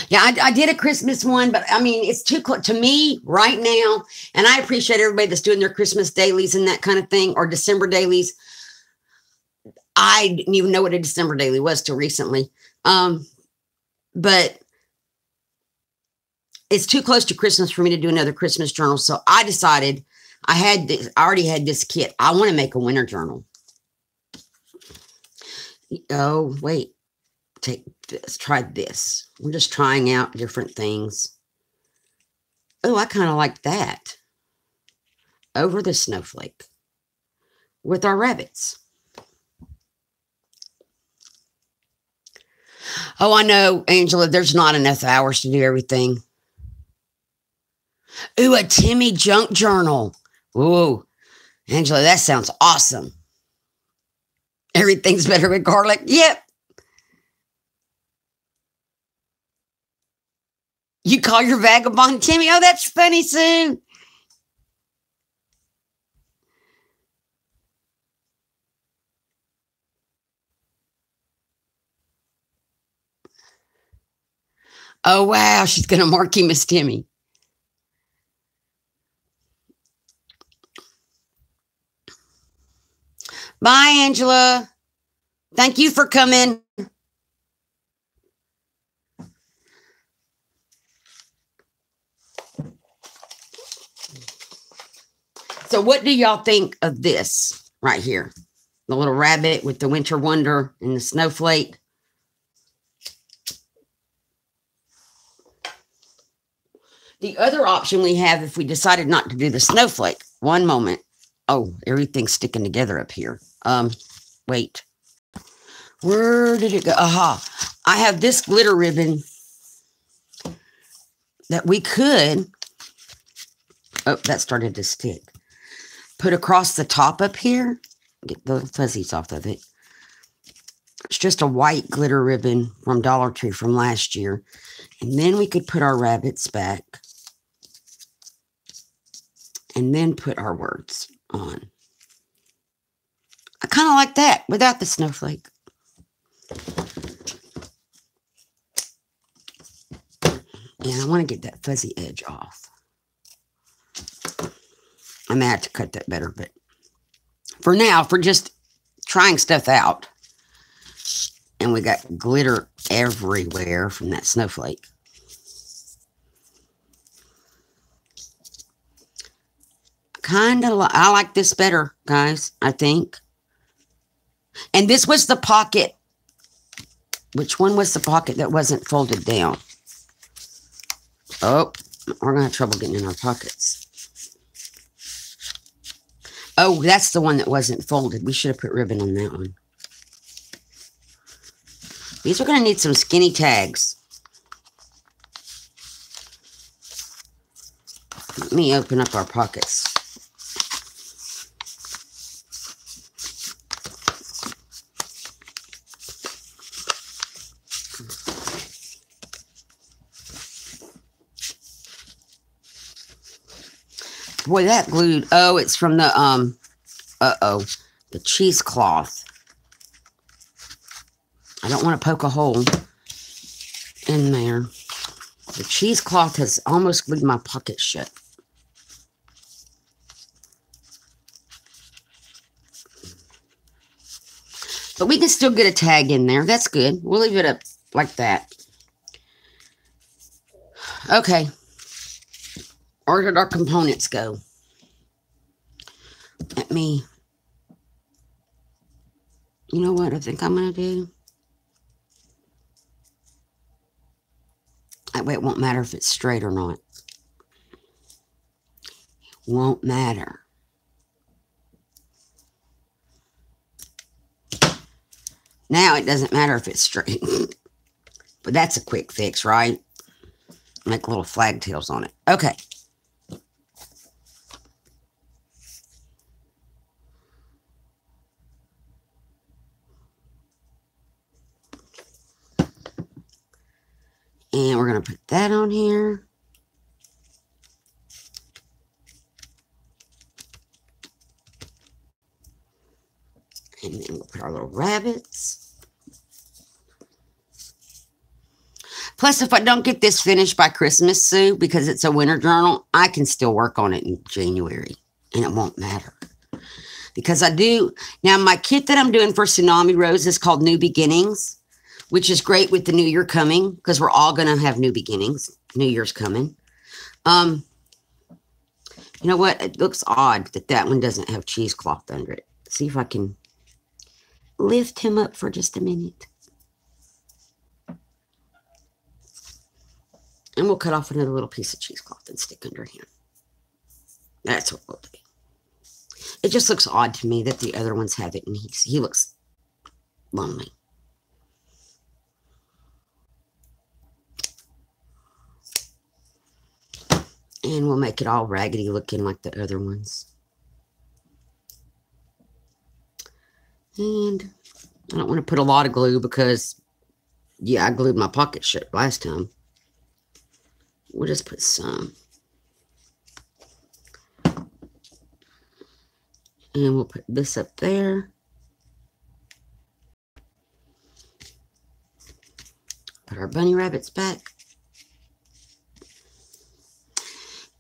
S1: Yeah, I did a Christmas one, but I mean, it's too close to me right now. And I appreciate everybody that's doing their Christmas dailies and that kind of thing, or December dailies. I didn't even know what a December daily was till recently. But it's too close to Christmas for me to do another Christmas journal. So I decided I already had this kit. I want to make a winter journal. Oh, wait. Take this. Try this. We're just trying out different things. Oh, I kind of like that. Over the snowflake. With our rabbits. Oh, I know, Angela, there's not enough hours to do everything. Ooh, a Timmy junk journal. Ooh, Angela, that sounds awesome. Everything's better with garlic. Yep. You call your vagabond Timmy? Oh, that's funny, Sue. Oh, wow. She's going to mark him as Timmy. Bye, Angela. Thank you for coming. So what do y'all think of this right here? The little rabbit with the winter wonder and the snowflake. The other option we have, if we decided not to do the snowflake, one moment. Oh, everything's sticking together up here. Wait. Where did it go? Aha. I have this glitter ribbon that we could, oh, that started to stick. Put across the top up here. Get the fuzzies off of it. It's just a white glitter ribbon from Dollar Tree from last year. And then we could put our rabbits back. And then put our words on. I kind of like that without the snowflake. And I want to get that fuzzy edge off. I may have to cut that better, but for now, for just trying stuff out, and we got glitter everywhere from that snowflake. I like this better, guys, I think. And this was the pocket. Which one was the pocket that wasn't folded down? Oh, we're going to have trouble getting in our pockets. Oh, that's the one that wasn't folded. We should have put ribbon on that one. These are going to need some skinny tags. Let me open up our pockets. Boy, that glued. Oh, it's from the, the cheesecloth. I don't want to poke a hole in there. The cheesecloth has almost glued my pocket shut. But we can still get a tag in there. That's good. We'll leave it up like that. Okay. Where did our components go? Let me... You know what I think I'm going to do? That way it won't matter if it's straight or not. It won't matter. Now it doesn't matter if it's straight. But that's a quick fix, right? Make little flag tails on it. Okay. And we're going to put that on here. And then we'll put our little rabbits. Plus, if I don't get this finished by Christmas, Sue, because it's a winter journal, I can still work on it in January. And it won't matter. Because I do. Now, my kit that I'm doing for Tsunami Rose is called New Beginnings, which is great with the new year coming, because we're all going to have new beginnings. New Year's coming. You know what? It looks odd that that one doesn't have cheesecloth under it. See if I can... lift him up for just a minute. And we'll cut off another little piece of cheesecloth and stick under him. That's what we'll do. It just looks odd to me that the other ones have it and he looks lonely. And we'll make it all raggedy looking like the other ones. And I don't want to put a lot of glue because, yeah, I glued my pocket shut last time. We'll just put some. And we'll put this up there. Put our bunny rabbits back.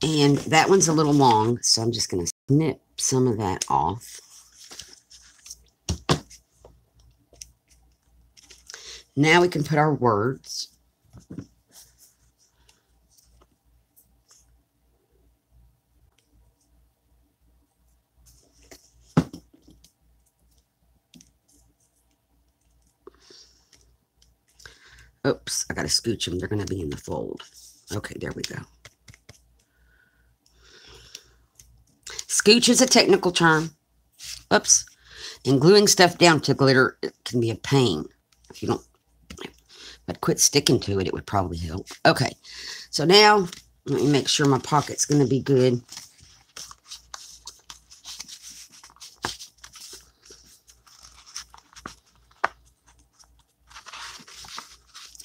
S1: And that one's a little long, so I'm just going to snip some of that off. Now we can put our words. Oops, I got to scooch them. They're going to be in the fold. Okay, there we go. Scooch is a technical term. Oops. And gluing stuff down to glitter, it can be a pain. If you don't, but quit sticking to it, it would probably help. Okay, so now let me make sure my pocket's going to be good.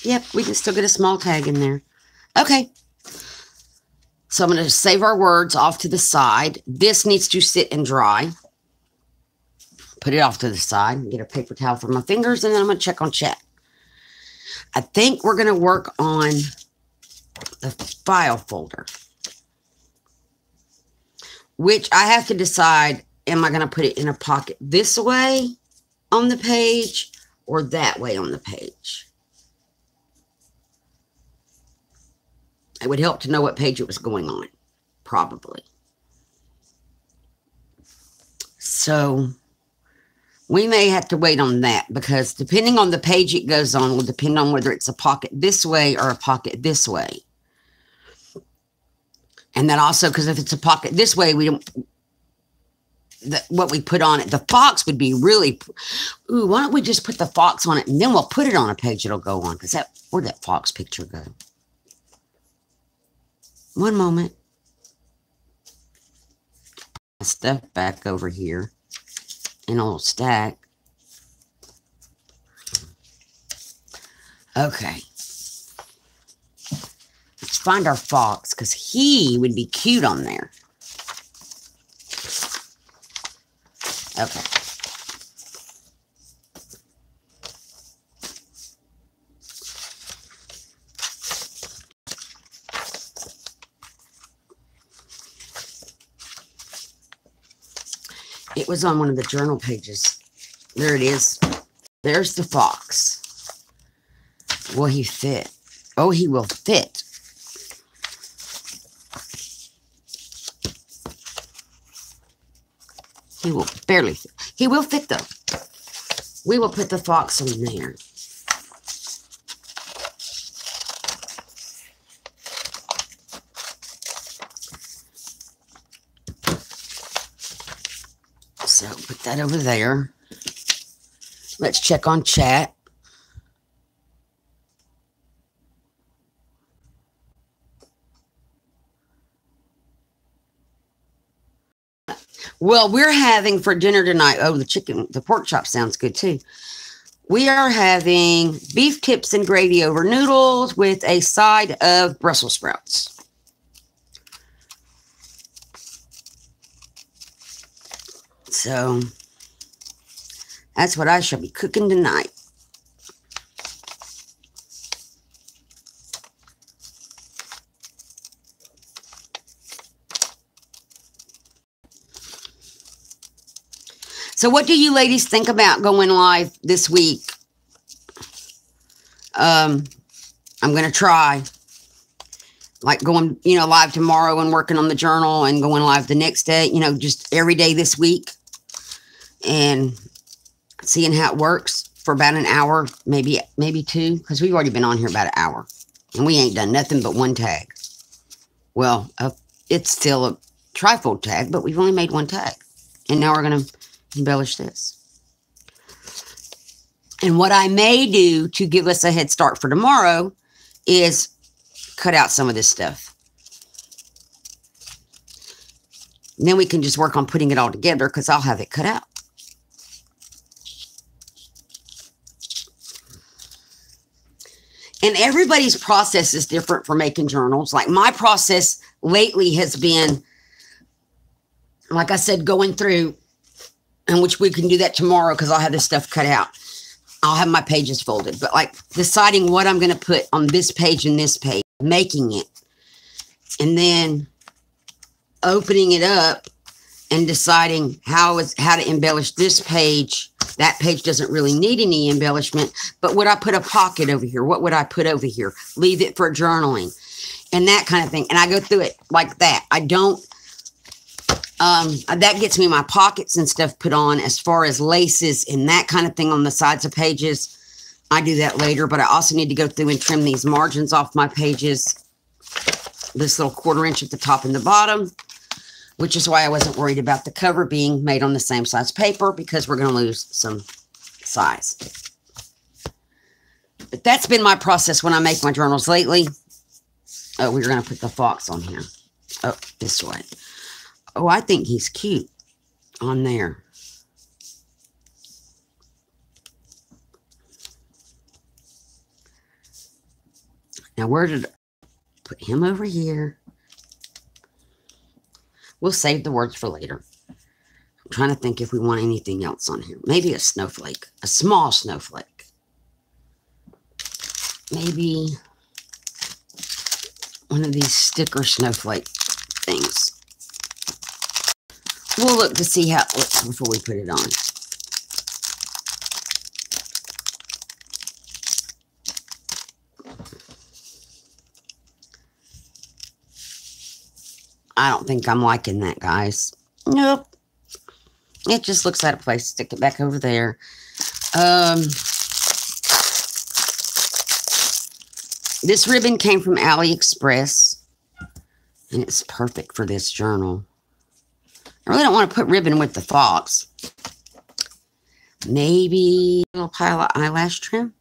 S1: Yep, we can still get a small tag in there. Okay. So I'm going to save our words off to the side. This needs to sit and dry. Put it off to the side. Get a paper towel for my fingers, and then I'm going to check on chat. I think we're going to work on the file folder, which I have to decide, am I going to put it in a pocket this way on the page or that way on the page? It would help to know what page it was going on, probably. So we may have to wait on that because depending on the page it goes on will depend on whether it's a pocket this way or a pocket this way. And then also, because if it's a pocket this way, we don't, what we put on it, the fox would be really, ooh, why don't we just put the fox on it and then we'll put it on a page it'll go on, because where'd that fox picture go? One moment. Stuff back over here in a little stack. Okay. Let's find our fox because he would be cute on there. Okay. It was on one of the journal pages. There it is. There's the fox. Will he fit? Oh, he will fit. He will barely fit. He will fit, though. We will put the fox on there. So put that over there. Let's check on chat. Well, we're having for dinner tonight. Oh, the pork chop sounds good too. We are having beef tips and gravy over noodles with a side of Brussels sprouts. So that's what I shall be cooking tonight. So what do you ladies think about going live this week? I'm going to try like going, live tomorrow and working on the journal and going live the next day, just every day this week. And seeing how it works for about an hour, maybe 2, because we've already been on here about an hour. And we ain't done nothing but one tag. Well, it's still a trifold tag, but we've only made one tag. And now we're going to embellish this. And what I may do to give us a head start for tomorrow is cut out some of this stuff. And then we can just work on putting it all together because I'll have it cut out. And everybody's process is different for making journals. Like my process lately has been, like I said, going through, and which we can do that tomorrow because I'll have this stuff cut out. I'll have my pages folded. But like deciding what I'm going to put on this page and this page, making it, and then opening it up and deciding how to embellish this page. That page doesn't really need any embellishment, but would I put a pocket over here? What would I put over here? Leave it for journaling and that kind of thing. And I go through it like that. I don't, that gets me my pockets and stuff put on as far as laces and that kind of thing on the sides of pages. I do that later, but I also need to go through and trim these margins off my pages. This little 1/4 inch at the top and the bottom, which is why I wasn't worried about the cover being made on the same size paper because we're going to lose some size. But that's been my process when I make my journals lately. Oh, we're going to put the fox on here. Oh, this way. Oh, I think he's cute on there. Now, where did I put him over here? We'll save the words for later. I'm trying to think if we want anything else on here. Maybe a snowflake. A small snowflake. Maybe one of these sticker snowflake things. We'll look to see how it looks before we put it on. I don't think I'm liking that, guys. Nope. It just looks out of place. Stick it back over there. This ribbon came from AliExpress. And it's perfect for this journal. I really don't want to put ribbon with the fox. Maybe a little pile of eyelash trim.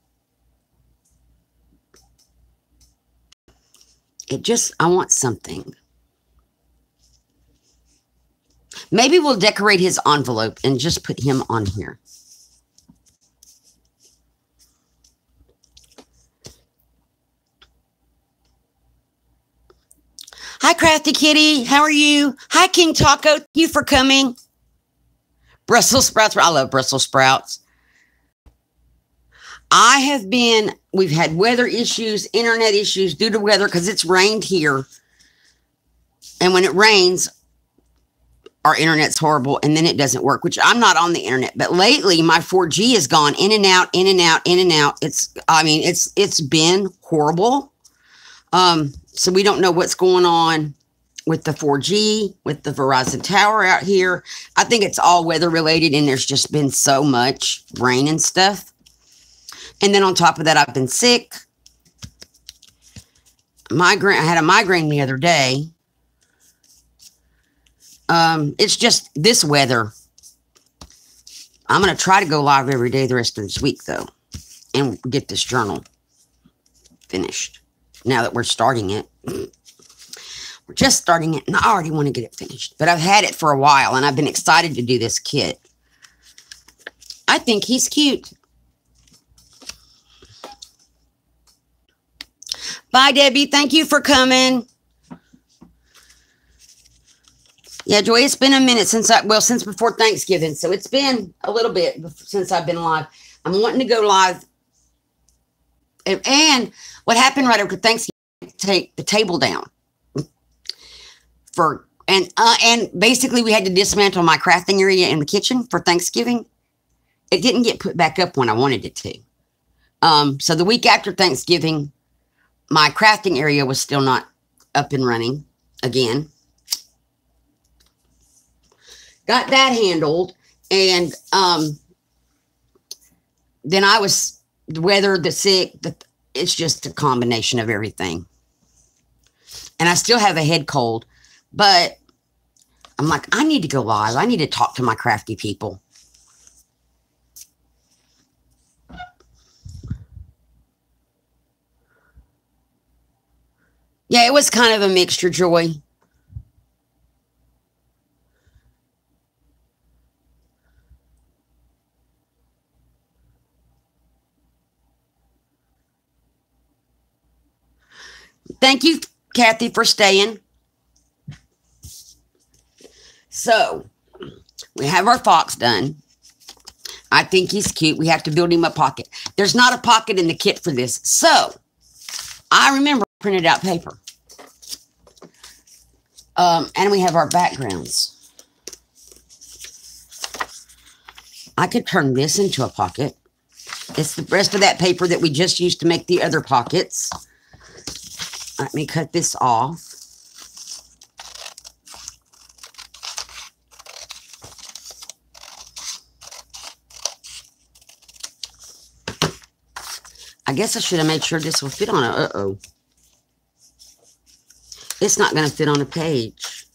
S1: I want something. Maybe we'll decorate his envelope and just put him on here. Hi, Crafty Kitty. How are you? Hi, King Taco. Thank you for coming. Brussels sprouts. I love Brussels sprouts. We've had weather issues, internet issues due to weather because it's rained here. And when it rains, our internet's horrible, and then it doesn't work, which I'm not on the internet. But lately, my 4G has gone in and out, in and out, in and out. It's been horrible. So we don't know what's going on with the 4G, with the Verizon tower out here. I think it's all weather related, and there's just been so much rain and stuff. And then on top of that, I've been sick. I had a migraine the other day. It's just this weather. I'm going to try to go live every day the rest of this week, though, and get this journal finished. Now that we're starting it. We're just starting it, and I already want to get it finished. But I've had it for a while, and I've been excited to do this kit. I think he's cute. Bye, Debbie. Thank you for coming. Yeah, Joy, it's been a minute since before Thanksgiving. So it's been a little bit since I've been live. I'm wanting to go live. And what happened right after Thanksgiving, take the table down. And basically we had to dismantle my crafting area in the kitchen for Thanksgiving. It didn't get put back up when I wanted it to. So the week after Thanksgiving, my crafting area was still not up and running again. Got that handled, and then I was, the weather, the sick, it's just a combination of everything. And I still have a head cold, but I'm like, I need to go live. I need to talk to my crafty people. Yeah, it was kind of a mixture, Joy. Thank you, Kathy, for staying. So, we have our fox done. I think he's cute. We have to build him a pocket. There's not a pocket in the kit for this. So, I remember printed out paper. And we have our backgrounds. I could turn this into a pocket. It's the rest of that paper that we just used to make the other pockets. Let me cut this off. I guess I should have made sure this will fit on a, uh-oh. It's not going to fit on a page.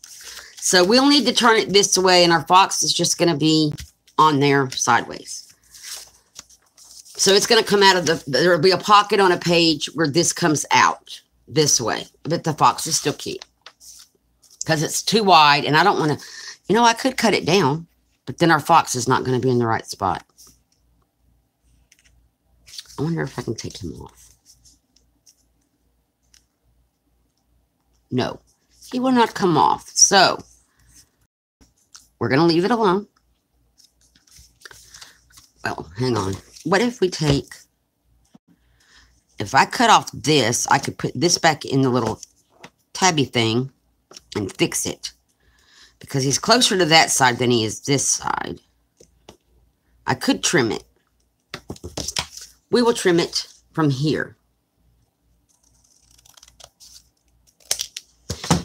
S1: So we'll need to turn it this way, and our fox is just going to be on there sideways. So it's going to come out of the, there will be a pocket on a page where this comes out this way. But the fox is still cute. Because it's too wide, and I don't want to, you know, I could cut it down, but then our fox is not going to be in the right spot. I wonder if I can take him off. No, he will not come off. So, we're going to leave it alone. Well, hang on. What if we take, if I cut off this, I could put this back in the little tabby thing and fix it. Because he's closer to that side than he is this side. I could trim it. We will trim it from here.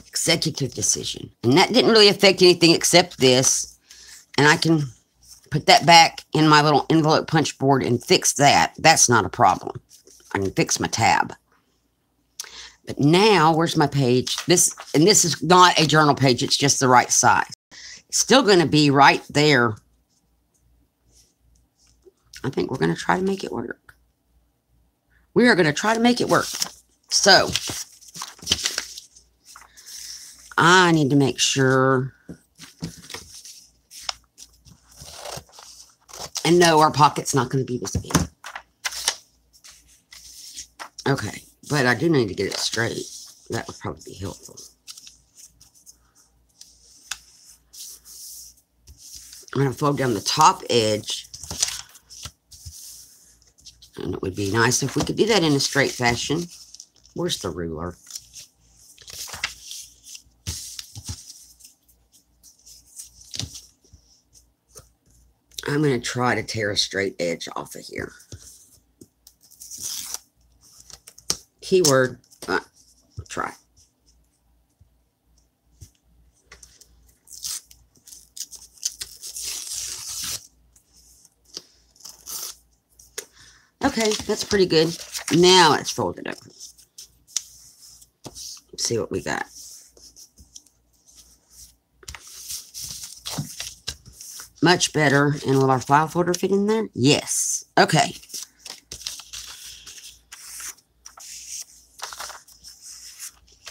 S1: Executive decision. And that didn't really affect anything except this. And I can put that back in my little envelope punch board and fix that. That's not a problem. I can fix my tab. But now, where's my page? This, and this is not a journal page. It's just the right size. It's still going to be right there. I think we're going to try to make it work. We are going to try to make it work. So, I need to make sure. And no, our pocket's not going to be this big. Okay, but I do need to get it straight. That would probably be helpful. I'm going to fold down the top edge. And it would be nice if we could do that in a straight fashion. Where's the ruler? I'm going to try to tear a straight edge off of here. Keyword, try. Okay, that's pretty good. Now let's fold it over. See what we got. Much better. And will our file folder fit in there? Yes. Okay.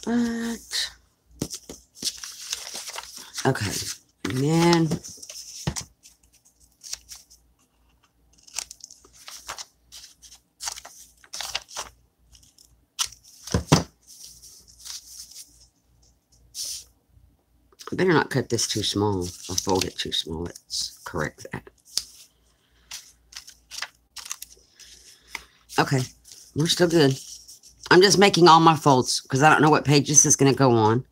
S1: But, okay. And then I better not cut this too small. I'll fold it too small. Let's correct that. Okay, we're still good. I'm just making all my folds because I don't know what page this is going to go on.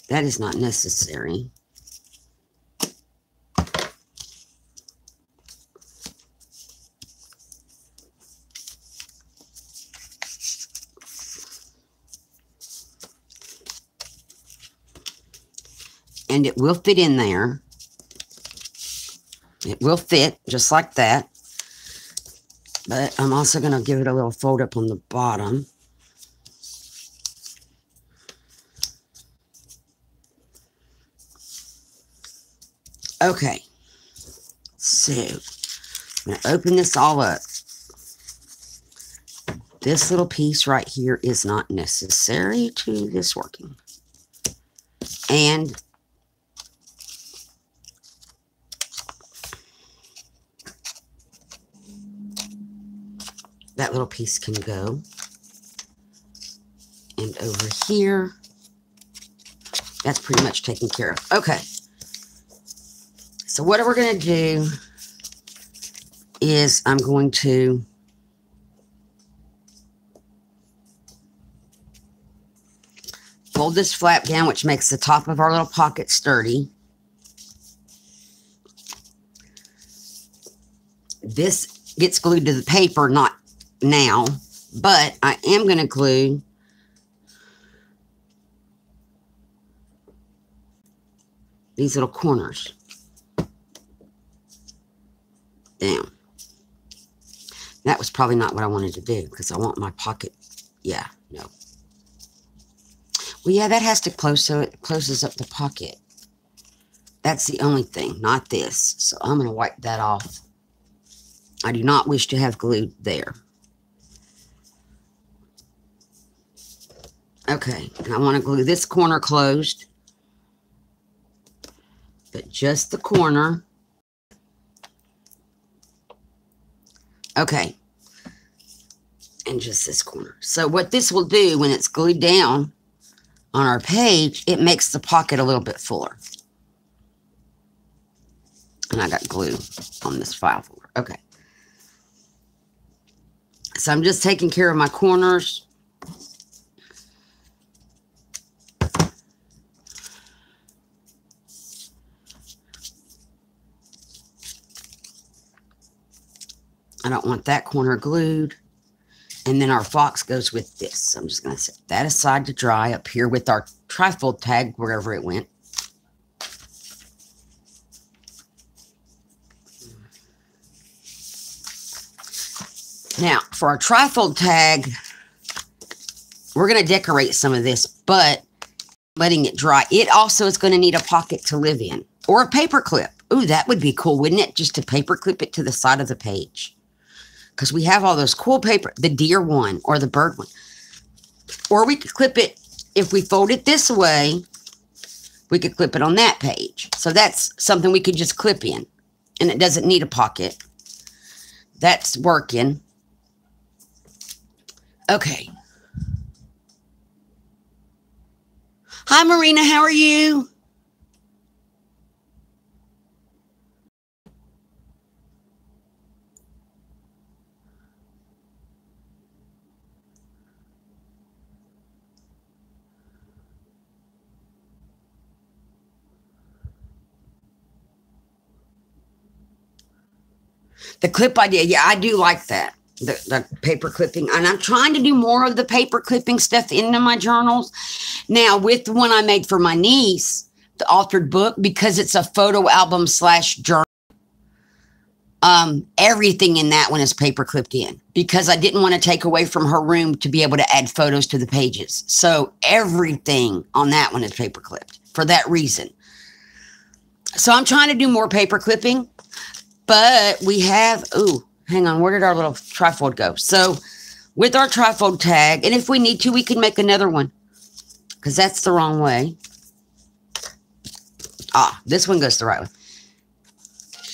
S1: That is not necessary. And it will fit in there. It will fit just like that. But I'm also going to give it a little fold up on the bottom. Okay. So, I'm going to open this all up. This little piece right here is not necessary to this working. And that little piece can go. And over here, that's pretty much taken care of. Okay. So what we're going to do is I'm going to fold this flap down, which makes the top of our little pocket sturdy. This gets glued to the paper, not now, but I am going to glue these little corners down. That was probably not what I wanted to do because I want my pocket. Yeah, no. Well, yeah, that has to close so it closes up the pocket. That's the only thing, not this. So I'm going to wipe that off. I do not wish to have glue there. Okay, and I want to glue this corner closed. But just the corner. Okay. And just this corner. So what this will do when it's glued down on our page, it makes the pocket a little bit fuller. And I got glue on this file folder. Okay. So I'm just taking care of my corners. I don't want that corner glued. And then our fox goes with this. So I'm just going to set that aside to dry up here with our trifold tag wherever it went. Now, for our trifold tag, we're going to decorate some of this, but letting it dry. It also is going to need a pocket to live in. Or a paper clip. Ooh, that would be cool, wouldn't it? Just to paper clip it to the side of the page. Because we have all those cool paper, the deer one or the bird one. Or we could clip it, if we fold it this way, we could clip it on that page. So that's something we could just clip in. And it doesn't need a pocket. That's working. Okay. Hi, Marina. How are you? The clip idea, yeah, I do like that. The paper clipping. And I'm trying to do more of the paper clipping stuff into my journals. Now, with the one I made for my niece, the altered book, because it's a photo album / journal, everything in that one is paper clipped in. Because I didn't want to take away from her room to be able to add photos to the pages. So everything on that one is paper clipped for that reason. So I'm trying to do more paper clipping. But we have, ooh, hang on, where did our little trifold go? So with our trifold tag, and if we need to, we can make another one. Because that's the wrong way. Ah, this one goes the right way.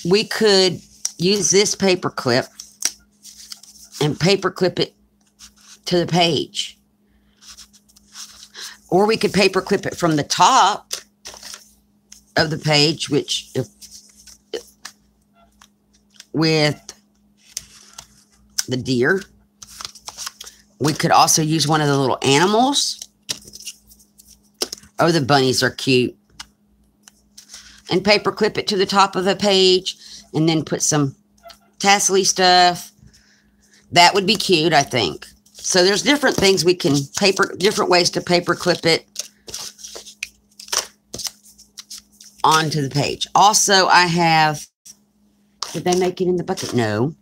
S1: We could use this paper clip and paper clip it to the page. Or we could paper clip it from the top of the page, which if with the deer. We could also use one of the little animals. Oh, the bunnies are cute. And paper clip it to the top of the page and then put some tassel-y stuff. That would be cute, I think. So there's different things we can different ways to paper clip it onto the page. Also, I have, did they make it in the bucket? No.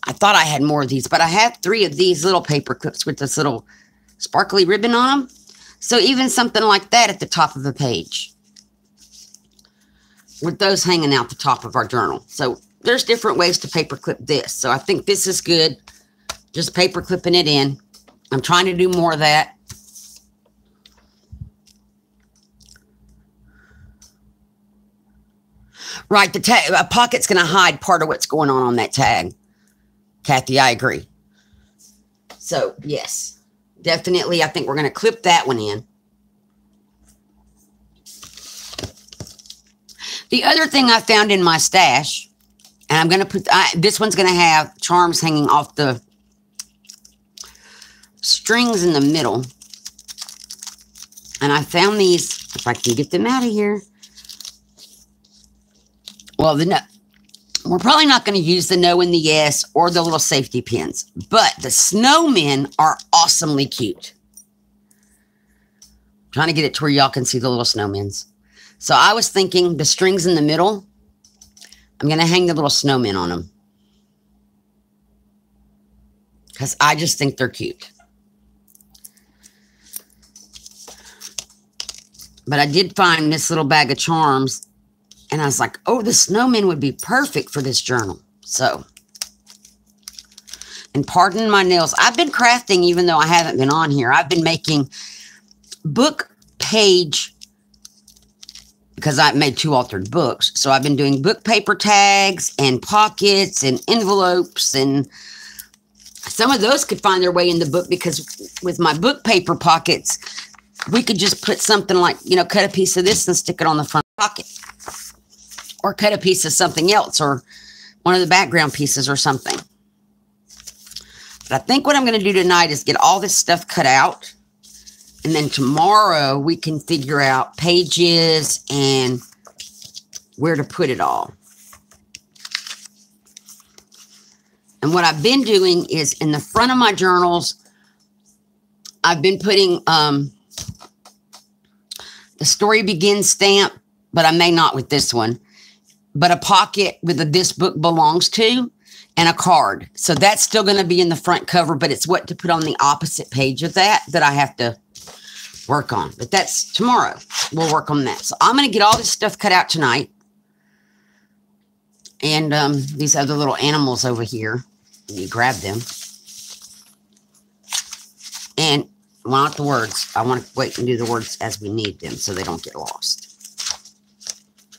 S1: I thought I had more of these, but I have 3 of these little paper clips with this little sparkly ribbon on them. So even something like that at the top of the page, with those hanging out the top of our journal. So there's different ways to paper clip this. So I think this is good. Just paper clipping it in. I'm trying to do more of that. Right, the tag, a pocket's going to hide part of what's going on that tag. Kathy, I agree. So, yes, definitely, I think we're going to clip that one in. The other thing I found in my stash, and I'm going to put, this one's going to have charms hanging off the strings in the middle. And I found these, if I can get them out of here. Well, we're probably not going to use the no and the yes or the little safety pins, but the snowmen are awesomely cute. I'm trying to get it to where y'all can see the little snowmen. So I was thinking the strings in the middle, I'm going to hang the little snowmen on them. Because I just think they're cute. But I did find this little bag of charms. And I was like, oh, the snowman would be perfect for this journal. So, and pardon my nails. I've been crafting even though I haven't been on here. I've been making book page, because I made 2 altered books. So I've been doing book paper tags and pockets and envelopes. And some of those could find their way in the book, because with my book paper pockets, we could just put something like, you know, cut a piece of this and stick it on the front pocket. Or cut a piece of something else, or one of the background pieces or something. But I think what I'm going to do tonight is get all this stuff cut out. And then tomorrow we can figure out pages and where to put it all. And what I've been doing is in the front of my journals, I've been putting the story begins stamp, but I may not with this one. But a pocket with a this book belongs to and a card. So that's still going to be in the front cover, but it's what to put on the opposite page of that I have to work on. But that's tomorrow. We'll work on that. So I'm going to get all this stuff cut out tonight. And these other little animals over here, you grab them. And not the words. I want to wait and do the words as we need them so they don't get lost.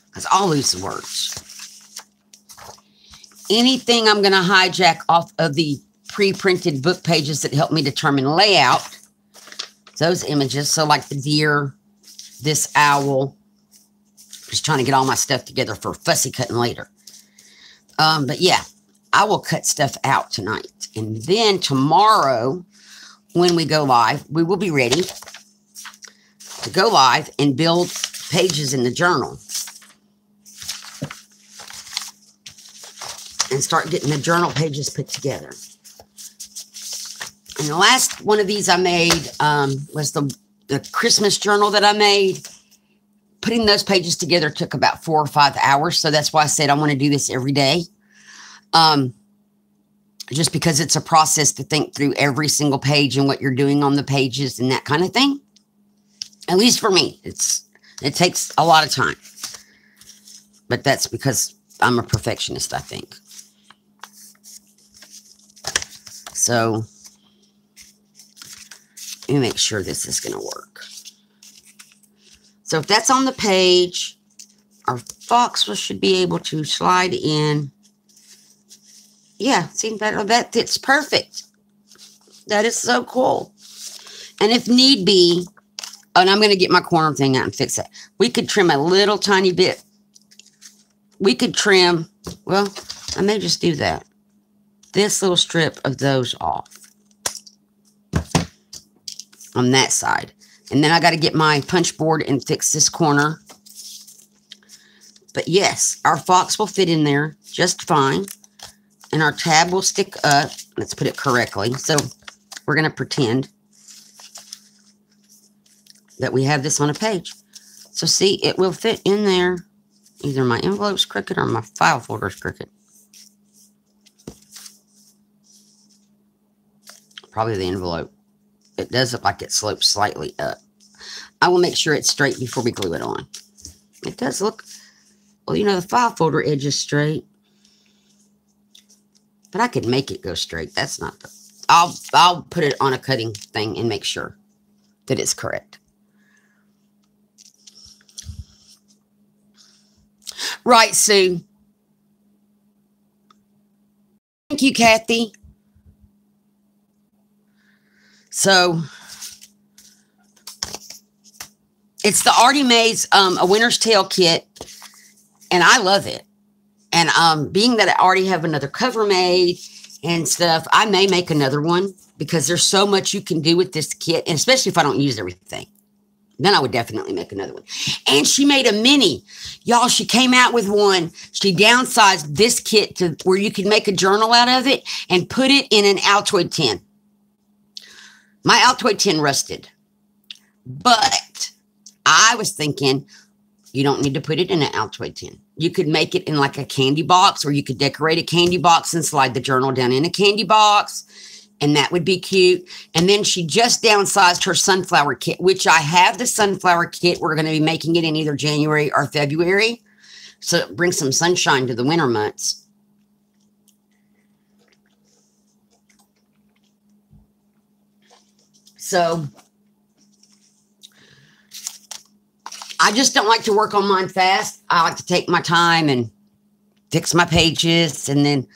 S1: Because I'll lose the words. Anything I'm going to hijack off of the pre-printed book pages that help me determine layout. Those images. So like the deer, this owl. Just trying to get all my stuff together for fussy cutting later. But yeah, I will cut stuff out tonight. And then tomorrow, when we go live, we will be ready to go live and build pages in the journal. And start getting the journal pages put together. And the last one of these I made was the Christmas journal that I made. Putting those pages together took about 4 or 5 hours. So that's why I said I want to do this every day. Just because it's a process to think through every single page and what you're doing on the pages and that kind of thing. At least for me, it takes a lot of time. But that's because I'm a perfectionist, I think. So, let me make sure this is going to work. So, if that's on the page, our fox should be able to slide in. Yeah, see, that fits perfect. That is so cool. And if need be, and I'm going to get my corner thing out and fix it. We could trim a little tiny bit. We could trim, well, I may just do that. This little strip of those off on that side. And then I got to get my punch board and fix this corner. But yes, our fox will fit in there just fine. And our tab will stick up. Let's put it correctly. So we're going to pretend that we have this on a page. So see, it will fit in there. Either my envelope's crooked or my file folder's crooked. Probably the envelope. It does look like it slopes slightly up. I will make sure it's straight before we glue it on. It does look, well, you know, the file folder edge is straight. But I could make it go straight. That's not the... I'll put it on a cutting thing and make sure that it's correct. Right, Sue. Thank you, Kathy. So, it's the Arty Maze, A Winter's Tale kit, and I love it. And being that I already have another cover made and stuff, I may make another one because there's so much you can do with this kit, and especially if I don't use everything. Then I would definitely make another one. And she made a mini. Y'all, she came out with one. She downsized this kit to where you could make a journal out of it and put it in an Altoid tin. My Altoid tin rusted. But I was thinking, you don't need to put it in an Altoid tin. You could make it in like a candy box, or you could decorate a candy box and slide the journal down in a candy box. And that would be cute. And then she just downsized her sunflower kit, which I have the sunflower kit. We're going to be making it in either January or February. So bring some sunshine to the winter months. So I just don't like to work on mine fast. I like to take my time and fix my pages. And then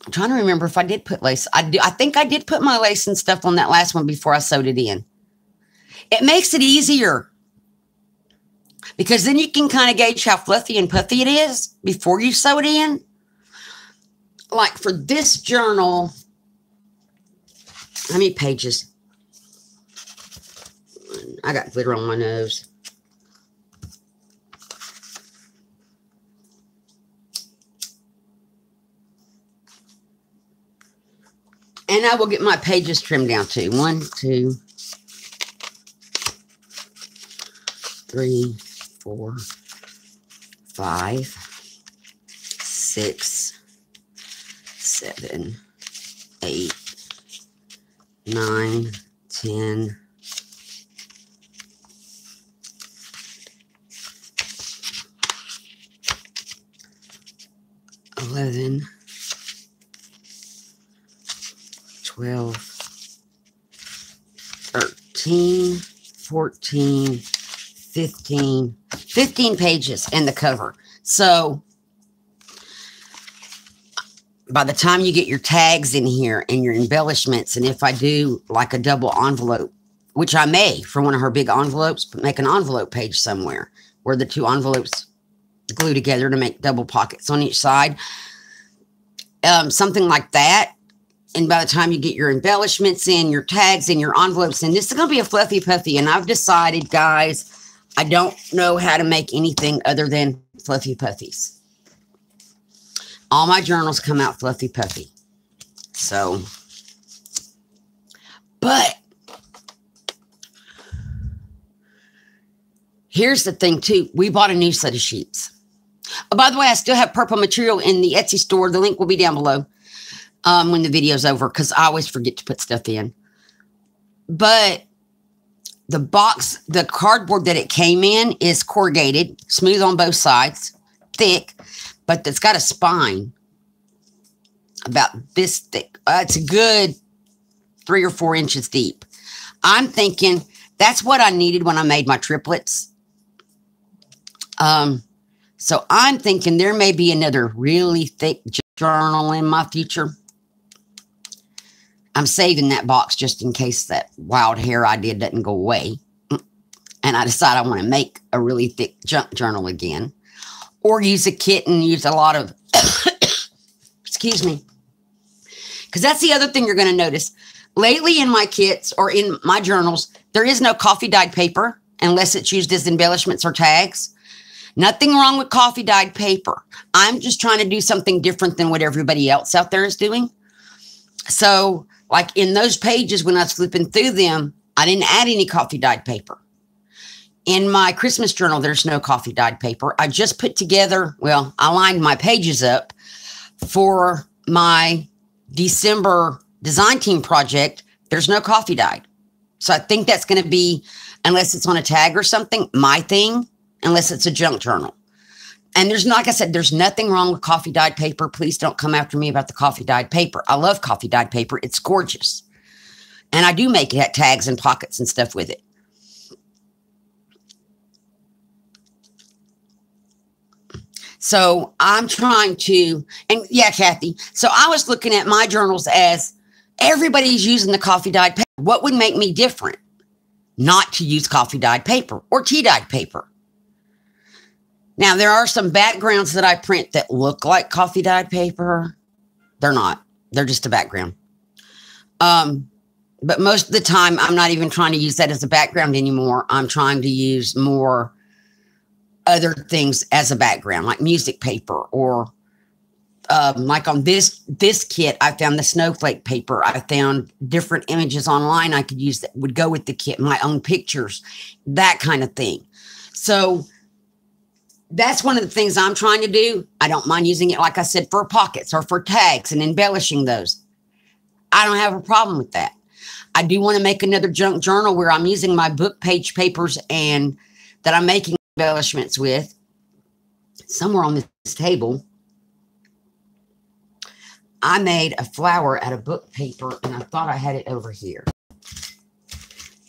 S1: I'm trying to remember if I did put lace. I think I did put my lace and stuff on that last one before I sewed it in. It makes it easier because then you can kind of gauge how fluffy and puffy it is before you sew it in. Like for this journal, how many pages? I got glitter on my nose. And I will get my pages trimmed down too. 1, 2, 3, 4, 5, 6, 7, 8, 9, 10, 11, 12, 13, 14, 15 pages in the cover. So by the time you get your tags in here and your embellishments, and if I do like a double envelope, which I may for one of her big envelopes, but make an envelope page somewhere where the two envelopes glue together to make double pockets on each side. Something like that. And by the time you get your embellishments in, your tags and your envelopes in, this is going to be a fluffy puffy. And I've decided, guys, I don't know how to make anything other than fluffy puffies. All my journals come out fluffy puffy. So, but here's the thing too. We bought a new set of sheets. Oh, by the way, I still have purple material in the Etsy store. The link will be down below when the video's over, because I always forget to put stuff in. But the box, the cardboard that it came in is corrugated, smooth on both sides, thick, but it's got a spine about this thick. It's a good 3 or 4 inches deep. I'm thinking that's what I needed when I made my triplets. So I'm thinking there may be another really thick journal in my future. I'm saving that box just in case that wild hair I did doesn't go away. And I decide I want to make a really thick junk journal again. Or use a kit and use a lot of, excuse me. Because that's the other thing you're going to notice. Lately in my kits or in my journals, there is no coffee dyed paper unless it's used as embellishments or tags. Nothing wrong with coffee dyed paper. I'm just trying to do something different than what everybody else out there is doing. So, like in those pages, when I was flipping through them, I didn't add any coffee dyed paper. In my Christmas journal, there's no coffee dyed paper. I just put together, well, I lined my pages up for my December design team project, there's no coffee dyed. So I think that's going to be, unless it's on a tag or something, my thing, unless it's a junk journal. And there's, like I said, there's nothing wrong with coffee dyed paper. Please don't come after me about the coffee dyed paper. I love coffee dyed paper. It's gorgeous. And I do make it at tags and pockets and stuff with it. So I'm trying to, and yeah, Kathy. So I was looking at my journals as everybody's using the coffee dyed paper. What would make me different? Not to use coffee dyed paper or tea dyed paper. Now, there are some backgrounds that I print that look like coffee dyed paper. They're not. They're just a background. But most of the time, I'm not even trying to use that as a background anymore. I'm trying to use more other things as a background, like music paper, or like on this kit, I found the snowflake paper. I found different images online I could use that would go with the kit, my own pictures, that kind of thing. So that's one of the things I'm trying to do. I don't mind using it, like I said, for pockets or for tags and embellishing those. I don't have a problem with that. I do want to make another junk journal where I'm using my book page papers and that I'm making embellishments with. Somewhere on this table, I made a flower out of book paper, and I thought I had it over here.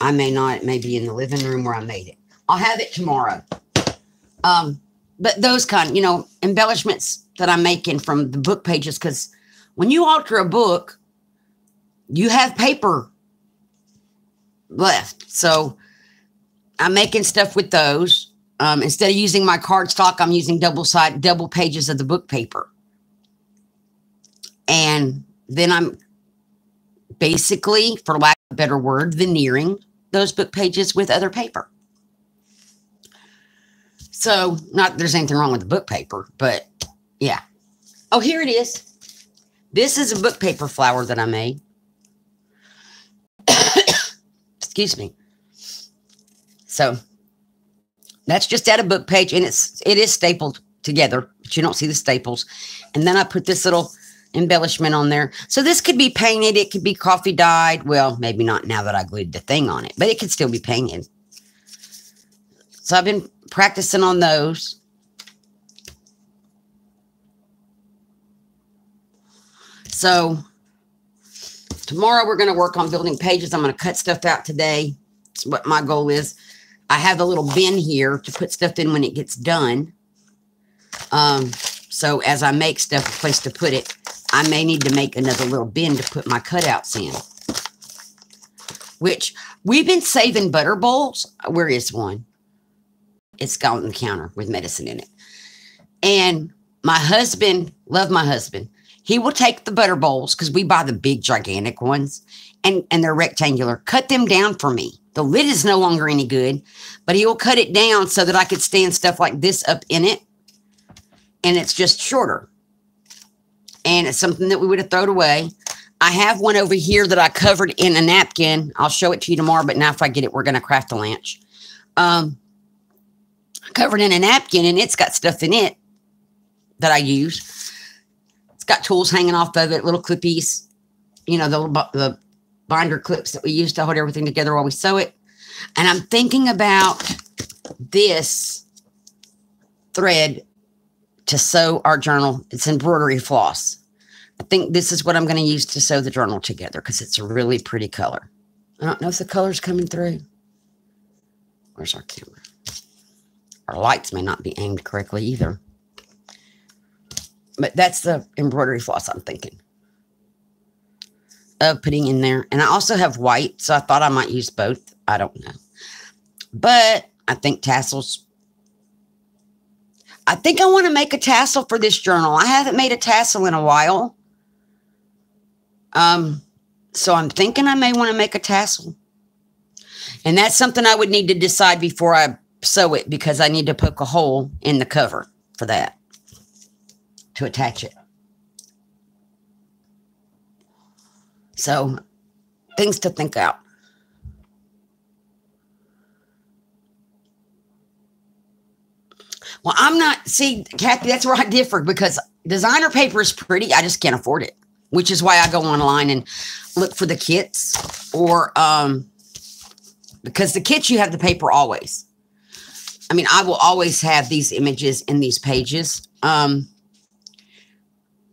S1: I may not. It may be in the living room where I made it. I'll have it tomorrow. But those kind, embellishments that I'm making from the book pages, because when you alter a book, you have paper left. So I'm making stuff with those. Instead of using my cardstock, I'm using double pages of the book paper. And then I'm basically, for lack of a better word, veneering those book pages with other paper. So, not that there's anything wrong with the book paper, but yeah. Oh, here it is. This is a book paper flower that I made. Excuse me. So, that's just out of book page, and it is stapled together, but you don't see the staples. And then I put this little embellishment on there. So this could be painted. It could be coffee dyed. Well, maybe not now that I glued the thing on it, but it could still be painted. So I've been practicing on those. So tomorrow we're going to work on building pages. I'm going to cut stuff out today. That's what my goal is. I have a little bin here to put stuff in when it gets done. So as I make stuff, a place to put it, I may need to make another little bin to put my cutouts in. Which, we've been saving butter bowls. Where is one? It's gone on the counter with medicine in it. And my husband, love my husband, he will take the butter bowls, because we buy the big, gigantic ones, and they're rectangular. Cut them down for me. The lid is no longer any good, but he will cut it down so that I could stand stuff like this up in it. And it's just shorter. And it's something that we would have thrown away. I have one over here that I covered in a napkin. I'll show it to you tomorrow, but now if I get it, we're going to craft a lunch. Covered in a napkin, and it's got stuff in it that I use. It's got tools hanging off of it, little clippies, the binder clips that we use to hold everything together while we sew it. And I'm thinking about this thread to sew our journal. It's embroidery floss. I think this is what I'm going to use to sew the journal together, because it's a really pretty color. I don't know if the color's coming through. Where's our camera? Our lights may not be aimed correctly either. But that's the embroidery floss I'm thinking of putting in there. And I also have white, so I thought I might use both. I don't know. But I think tassels. I think I want to make a tassel for this journal. I haven't made a tassel in a while. So I'm thinking I may want to make a tassel. And that's something I would need to decide before I sew it, because I need to poke a hole in the cover for that to attach it. So, things to think out. Well, see, Kathy, that's where I differ, because designer paper is pretty. I just can't afford it. which is why I go online and look for the kits, or because the kits, you have the paper always. I mean, I will always have these images in these pages. I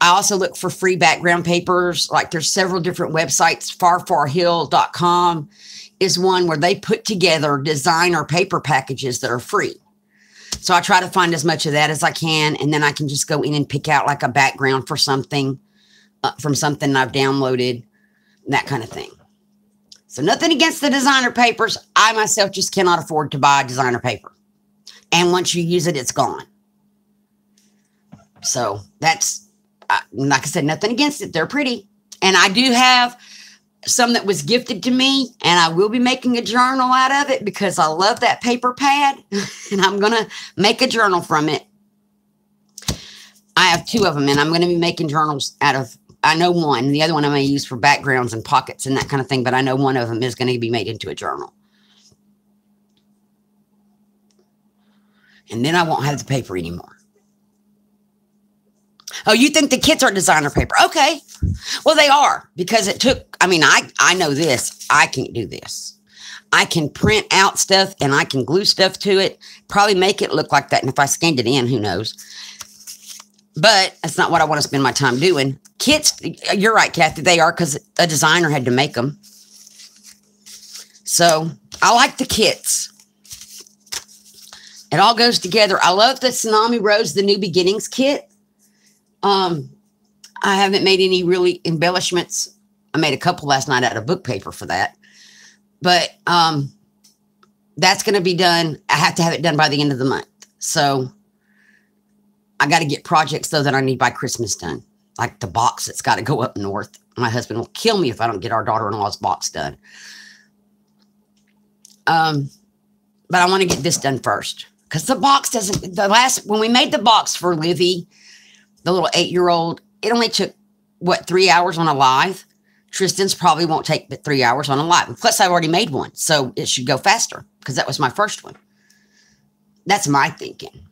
S1: also look for free background papers. Like there's several different websites. farfarhill.com is one where they put together designer paper packages that are free. So I try to find as much of that as I can. And then I can just go in and pick out like a background for something from something I've downloaded, that kind of thing. So nothing against the designer papers. I myself just cannot afford to buy designer paper. And once you use it, it's gone. So that's, like I said, nothing against it. They're pretty. And I do have some that was gifted to me. And I will be making a journal out of it because I love that paper pad. And I'm going to make a journal from it. I have 2 of them. And I'm going to be making journals out of, I know one. The other one I may use for backgrounds and pockets and that kind of thing. But I know one of them is going to be made into a journal. And then I won't have the paper anymore. Oh, you think the kits are designer paper? Okay. Well, they are, because it took, I mean, I know this. I can't do this. I can print out stuff and I can glue stuff to it. Probably make it look like that. And if I scanned it in, who knows? But that's not what I want to spend my time doing. Kits, you're right, Kathy. They are, because a designer had to make them. So I like the kits. It all goes together. I love the Tsunami Rose, the New Beginnings kit. I haven't made any really embellishments. I made a couple last night out of book paper for that. But that's going to be done. I have to have it done by the end of the month. So I got to get projects, though, that I need by Christmas done. Like the box that's got to go up north. My husband will kill me if I don't get our daughter-in-law's box done. But I want to get this done first. Because the box doesn't, when we made the box for Livy, the little 8-year-old, it only took, 3 hours on a live? Tristan's probably won't take but 3 hours on a live. Plus, I've already made one, so it should go faster, because that was my first one. That's my thinking.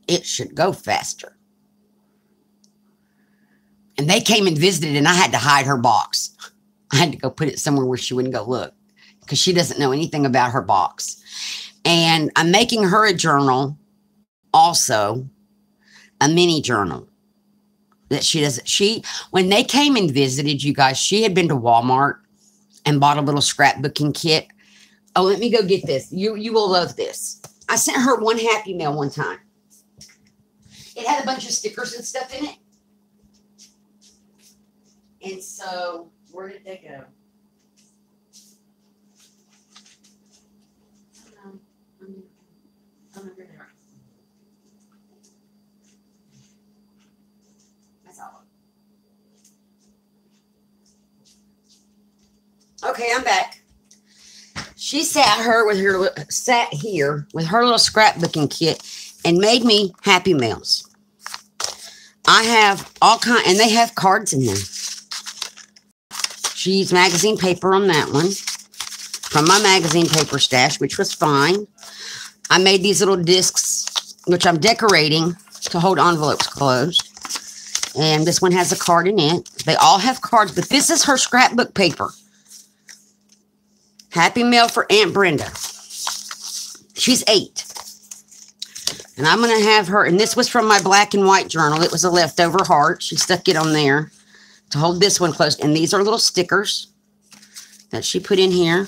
S1: It should go faster. And they came and visited, and I had to hide her box. I had to go put it somewhere where she wouldn't go look, because she doesn't know anything about her box. And I'm making her a journal, also a mini journal that she doesn't. When they came and visited you guys, she had been to Walmart and bought a little scrapbooking kit. Oh, let me go get this. You will love this. I sent her one Happy Mail one time. It had a bunch of stickers and stuff in it. And so, where did they go? That's all. Okay, I'm back. She sat here with her little scrapbooking kit and made me Happy Mails. I have all kinds, and they have cards in there. She used magazine paper on that one from my magazine paper stash, which was fine. I made these little discs, which I'm decorating to hold envelopes closed. And this one has a card in it. They all have cards, but this is her scrapbook paper. Happy Mail for Aunt Brenda. She's 8. And I'm going to have her, and this was from my black and white journal. It was a leftover heart. She stuck it on there to hold this one closed. And these are little stickers that she put in here.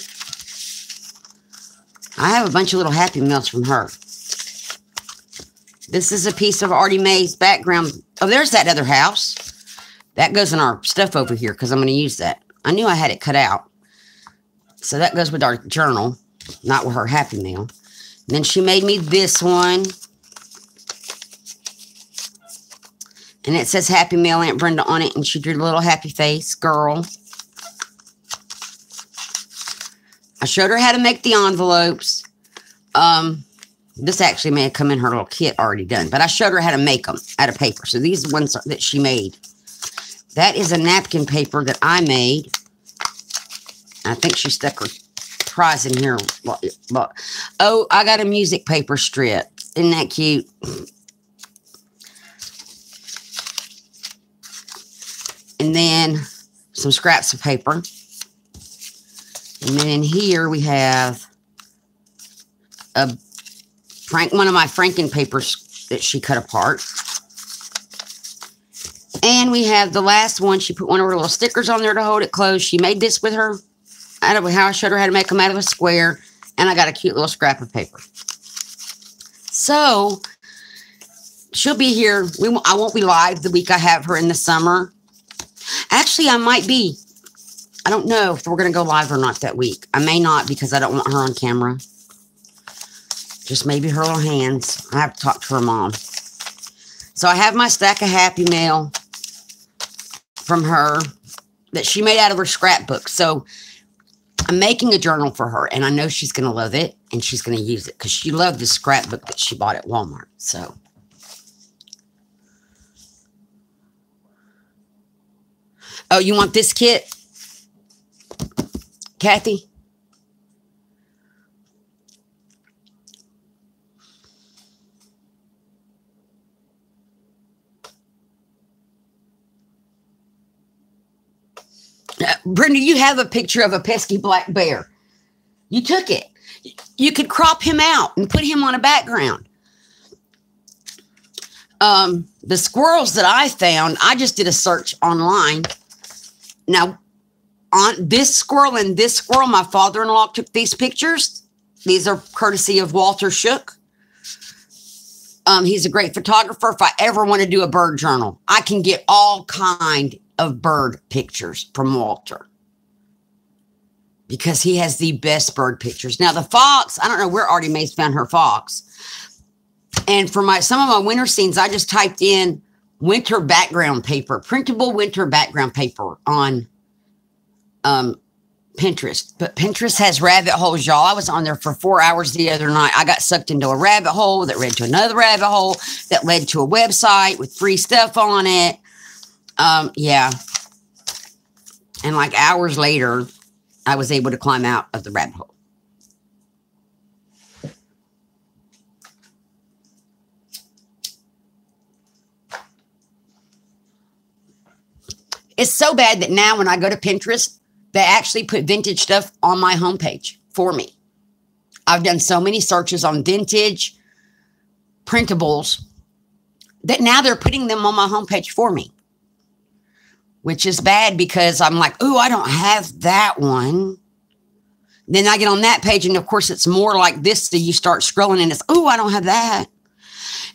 S1: I have a bunch of little Happy Meals from her. This is a piece of Arty May's background. Oh, there's that other house. That goes in our stuff over here because I'm going to use that. I knew I had it cut out. So that goes with our journal, not with her Happy Meal. And then she made me this one. And it says Happy Mail Aunt Brenda on it. And she drew a little happy face girl. I showed her how to make the envelopes. This actually may have come in her little kit already done. But I showed her how to make them out of paper. So these ones that she made. That is a napkin paper that I made. I think she stuck her prize in here. Oh, I got a music paper strip. Isn't that cute? And then some scraps of paper. And then in here we have one of my Franken papers that she cut apart. And we have the last one. She put one of her little stickers on there to hold it closed. She made this with her, out of how I showed her how to make them out of a square. And I got a cute little scrap of paper. So she'll be here. I won't be live the week I have her in the summer. Actually, I might be. I don't know if we're going to go live or not that week. I may not because I don't want her on camera. Just maybe her little hands. I have to talk to her mom. So I have my stack of Happy Mail from her that she made out of her scrapbook. So I'm making a journal for her, and I know she's going to love it, and she's going to use it because she loved the scrapbook that she bought at Walmart. So, oh, you want this kit, Kathy? Brenda, you have a picture of a pesky black bear. You took it. You could crop him out and put him on a background. The squirrels that I found, I just did a search online. Now, on this squirrel and this squirrel, my father-in-law took these pictures. These are courtesy of Walter Shook. He's a great photographer. If I ever want to do a bird journal, I can get all kind of bird pictures from Walter because he has the best bird pictures. Now the fox, I don't know where Arty May's found her fox. And for some of my winter scenes, I just typed in winter background paper, printable winter background paper on Pinterest. But Pinterest has rabbit holes, y'all. I was on there for 4 hours the other night. I got sucked into a rabbit hole that led to another rabbit hole that led to a website with free stuff on it. Yeah. And like hours later, I was able to climb out of the rabbit hole. It's so bad that now when I go to Pinterest, they actually put vintage stuff on my homepage for me. I've done so many searches on vintage printables that now they're putting them on my homepage for me. Which is bad because I'm like, ooh, I don't have that one. Then I get on that page, and of course, it's more like this. So you start scrolling, and it's, ooh, I don't have that.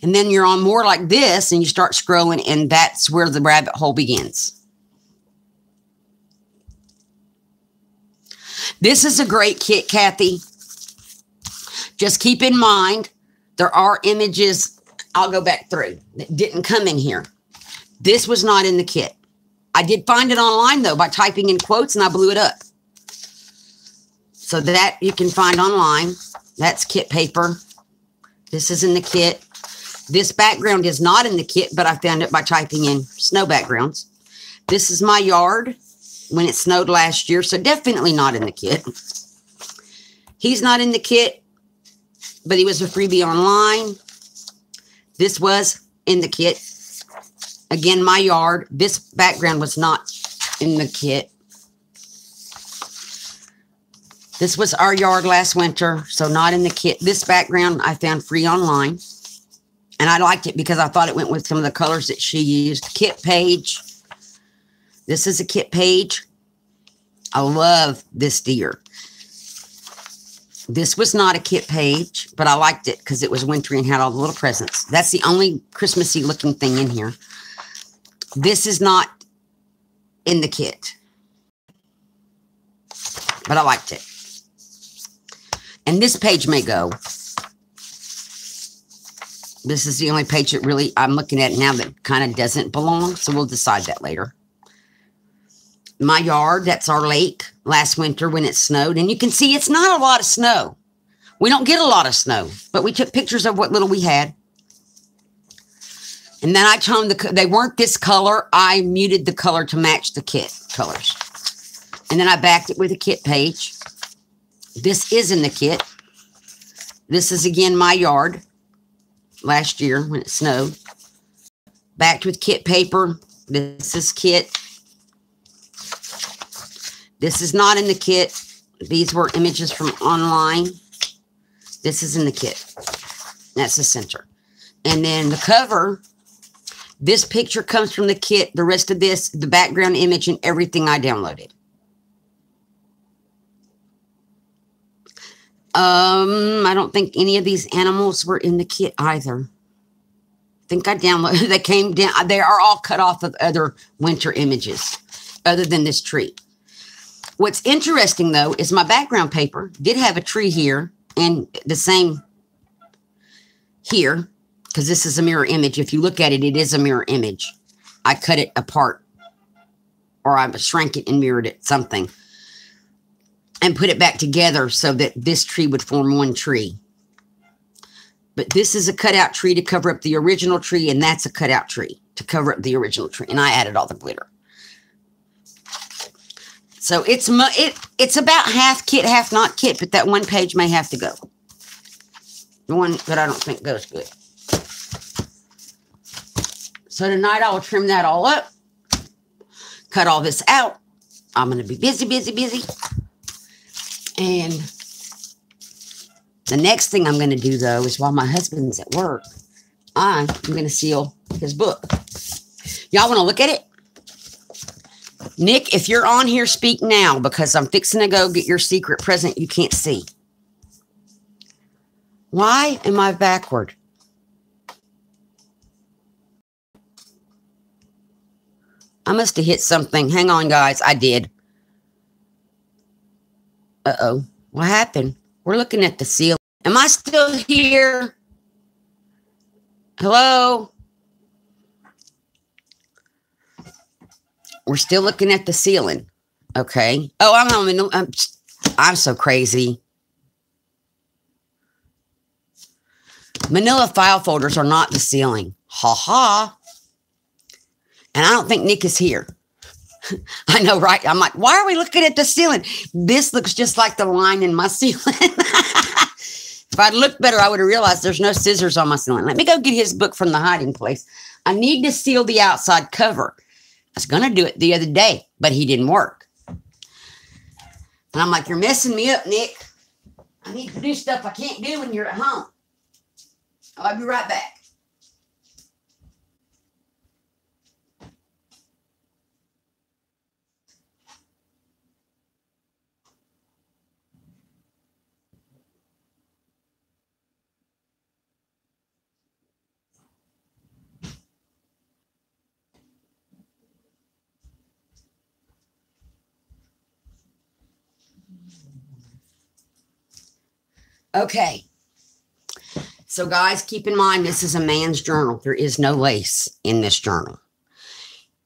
S1: And then you're on more like this, and you start scrolling, and that's where the rabbit hole begins. This is a great kit, Kathy. Just keep in mind, there are images, I'll go back through, that didn't come in here. This was not in the kit. I did find it online, though, by typing in quotes, and I blew it up. So that you can find online. That's kit paper. This is in the kit. This background is not in the kit, but I found it by typing in snow backgrounds. This is my yard when it snowed last year, so definitely not in the kit. He's not in the kit, but he was a freebie online. This was in the kit. Again, my yard. This background was not in the kit. This was our yard last winter, so not in the kit. This background I found free online. And I liked it because I thought it went with some of the colors that she used. Kit page. This is a kit page. I love this deer. This was not a kit page, but I liked it because it was wintry and had all the little presents. That's the only Christmassy looking thing in here. This is not in the kit, but I liked it. And this page may go. This is the only page that really I'm looking at now that kind of doesn't belong, so we'll decide that later. My yard, that's our lake last winter when it snowed. And you can see it's not a lot of snow. We don't get a lot of snow, but we took pictures of what little we had. And then I told them they weren't this color. I muted the color to match the kit colors. And then I backed it with a kit page. This is in the kit. This is, again, my yard last year when it snowed. Backed with kit paper. This is kit. This is not in the kit. These were images from online. This is in the kit. That's the center. And then the cover, this picture comes from the kit. The rest of this, the background image and everything I downloaded. I don't think any of these animals were in the kit either. I think I downloaded, they came down, they are all cut off of other winter images other than this tree. What's interesting though is my background paper did have a tree here and the same here, because this is a mirror image. If you look at it, it is a mirror image. I cut it apart, or I shrank it and mirrored it, something, and put it back together so that this tree would form one tree. But this is a cutout tree to cover up the original tree, and that's a cutout tree to cover up the original tree. And I added all the glitter. So it's about half kit, half not kit, but that one page may have to go. The one that I don't think goes good. So tonight I will trim that all up, cut all this out. I'm going to be busy, busy, busy. And the next thing I'm going to do, though, is while my husband's at work, I'm going to seal his book. Y'all want to look at it? Nick, if you're on here, speak now, because I'm fixing to go get your secret present you can't see. Why am I backward? I must have hit something. Hang on, guys. I did. Uh-oh. What happened? We're looking at the ceiling. Am I still here? Hello? We're still looking at the ceiling. Okay. Oh, I'm so crazy. Manila file folders are not the ceiling. Ha ha. And I don't think Nick is here. I know, right? I'm like, why are we looking at the ceiling? This looks just like the line in my ceiling. If I'd looked better, I would have realized there's no scissors on my ceiling. Let me go get his book from the hiding place. I need to seal the outside cover. I was going to do it the other day, but he didn't work. And I'm like, you're messing me up, Nick. I need to do stuff I can't do when you're at home. I'll be right back. Okay. So guys, keep in mind, this is a man's journal. There is no lace in this journal.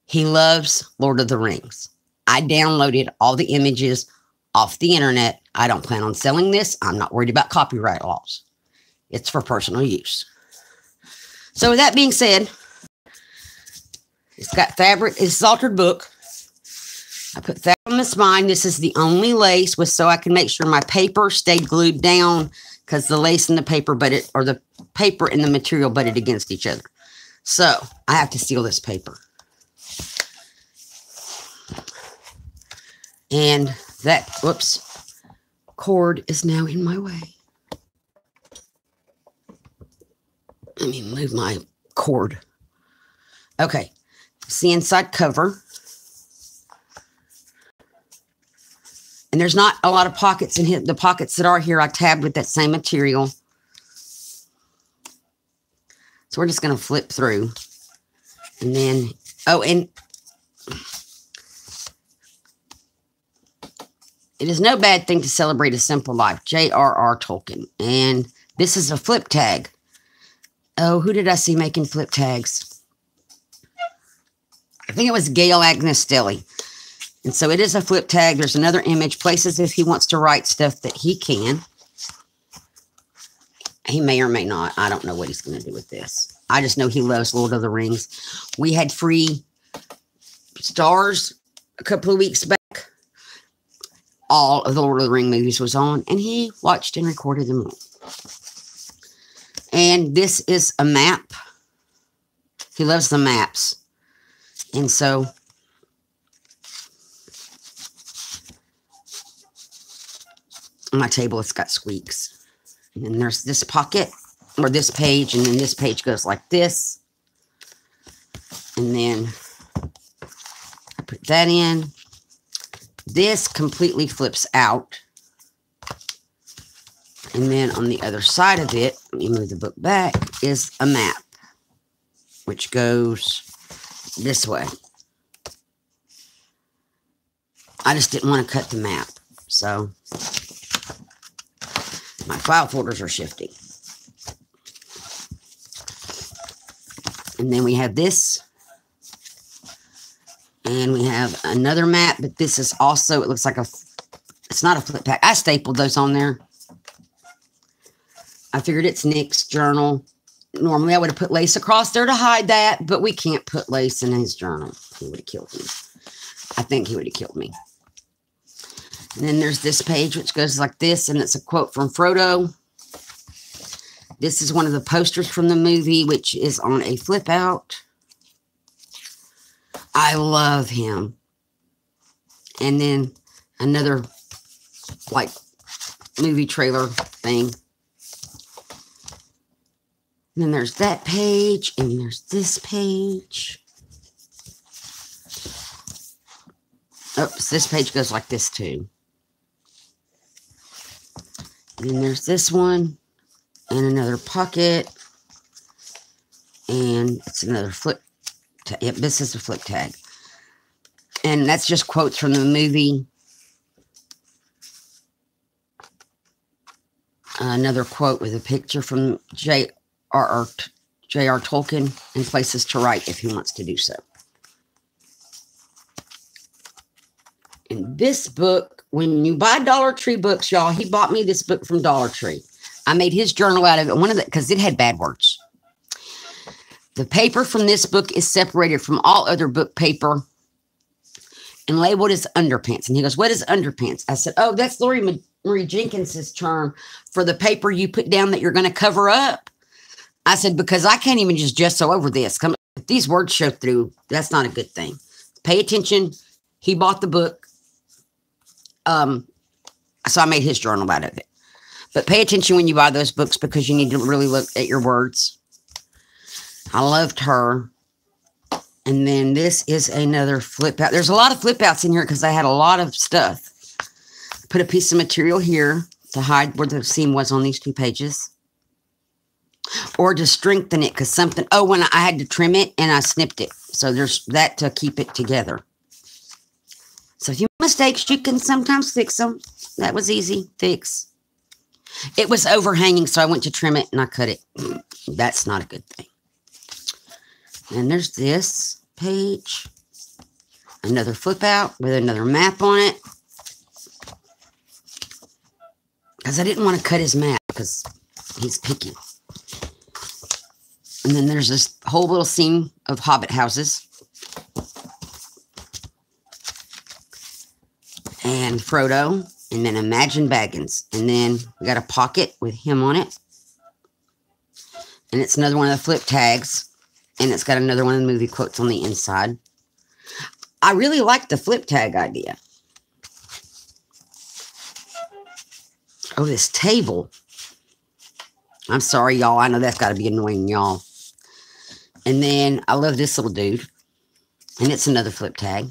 S1: He loves Lord of the Rings. I downloaded all the images off the internet. I don't plan on selling this. I'm not worried about copyright laws. It's for personal use. So with that being said, it's got fabric. It's altered book. I put that on the spine. This is the only lace so I can make sure my paper stayed glued down, because the lace and the paper or the paper and the material butted against each other. So I have to seal this paper. And that, whoops, cord is now in my way. Let me move my cord. Okay. See inside cover. And there's not a lot of pockets in here. The pockets that are here, I tabbed with that same material. So we're just going to flip through. And then, oh, and it is no bad thing to celebrate a simple life. J.R.R. Tolkien. And this is a flip tag. Oh, who did I see making flip tags? I think it was Gail Agnestelli. And so it is a flip tag. There's another image. Places if he wants to write stuff that he can. He may or may not. I don't know what he's going to do with this. I just know he loves Lord of the Rings. We had free stars a couple of weeks back. All of the Lord of the Rings movies was on. And he watched and recorded them all. And this is a map. He loves the maps. And so On my table, it's got squeaks. And then there's this pocket, or this page, and then this page goes like this. And then I put that in. This completely flips out. And then on the other side of it, let me move the book back, is a map, which goes this way. I just didn't want to cut the map, so my file folders are shifting. And then we have this, and we have another map, but this is also, it looks like it's not a flip pack. I stapled those on there. I figured it's Nick's journal. Normally I would have put lace across there to hide that, but we can't put lace in his journal. He would have killed me. I think he would have killed me. And then there's this page, which goes like this, and it's a quote from Frodo. This is one of the posters from the movie, which is on a flip out. I love him. And then another, like, movie trailer thing. And then there's that page, and there's this page. Oops, this page goes like this too. And then there's this one, and another pocket, and it's another flip tag. Yep, this is a flip tag. And that's just quotes from the movie. Another quote with a picture from J.R.R. Tolkien, and places to write if he wants to do so. In this book, when you buy Dollar Tree books, y'all, he bought me this book from Dollar Tree. I made his journal out of it, because it had bad words. The paper from this book is separated from all other book paper and labeled as underpants. And he goes, "What is underpants?" I said, "Oh, that's Lori Marie Jenkins's term for the paper you put down that you're going to cover up." I said, "Because I can't even just gesso over this. If these words show through, that's not a good thing. Pay attention." He bought the book. So I made his journal out of it. But pay attention when you buy those books, because you need to really look at your words. I loved her. And then this is another flip out. There's a lot of flip outs in here because I had a lot of stuff. Put a piece of material here to hide where the seam was on these two pages. Or to strengthen it, because something, when I had to trim it and I snipped it. So there's that to keep it together. So if you make mistakes, you can sometimes fix them. That was easy. Fix. It was overhanging, so I went to trim it and I cut it. That's not a good thing. And there's this page. Another flip out with another map on it. Because I didn't want to cut his map because he's picky. And then there's this whole little seam of hobbit houses. And Frodo, and then Imagine Baggins. And then we got a pocket with him on it. And it's another one of the flip tags. And it's got another one of the movie quotes on the inside. I really like the flip tag idea. Oh, this table. I'm sorry, y'all. I know that's got to be annoying, y'all. And then I love this little dude. And it's another flip tag.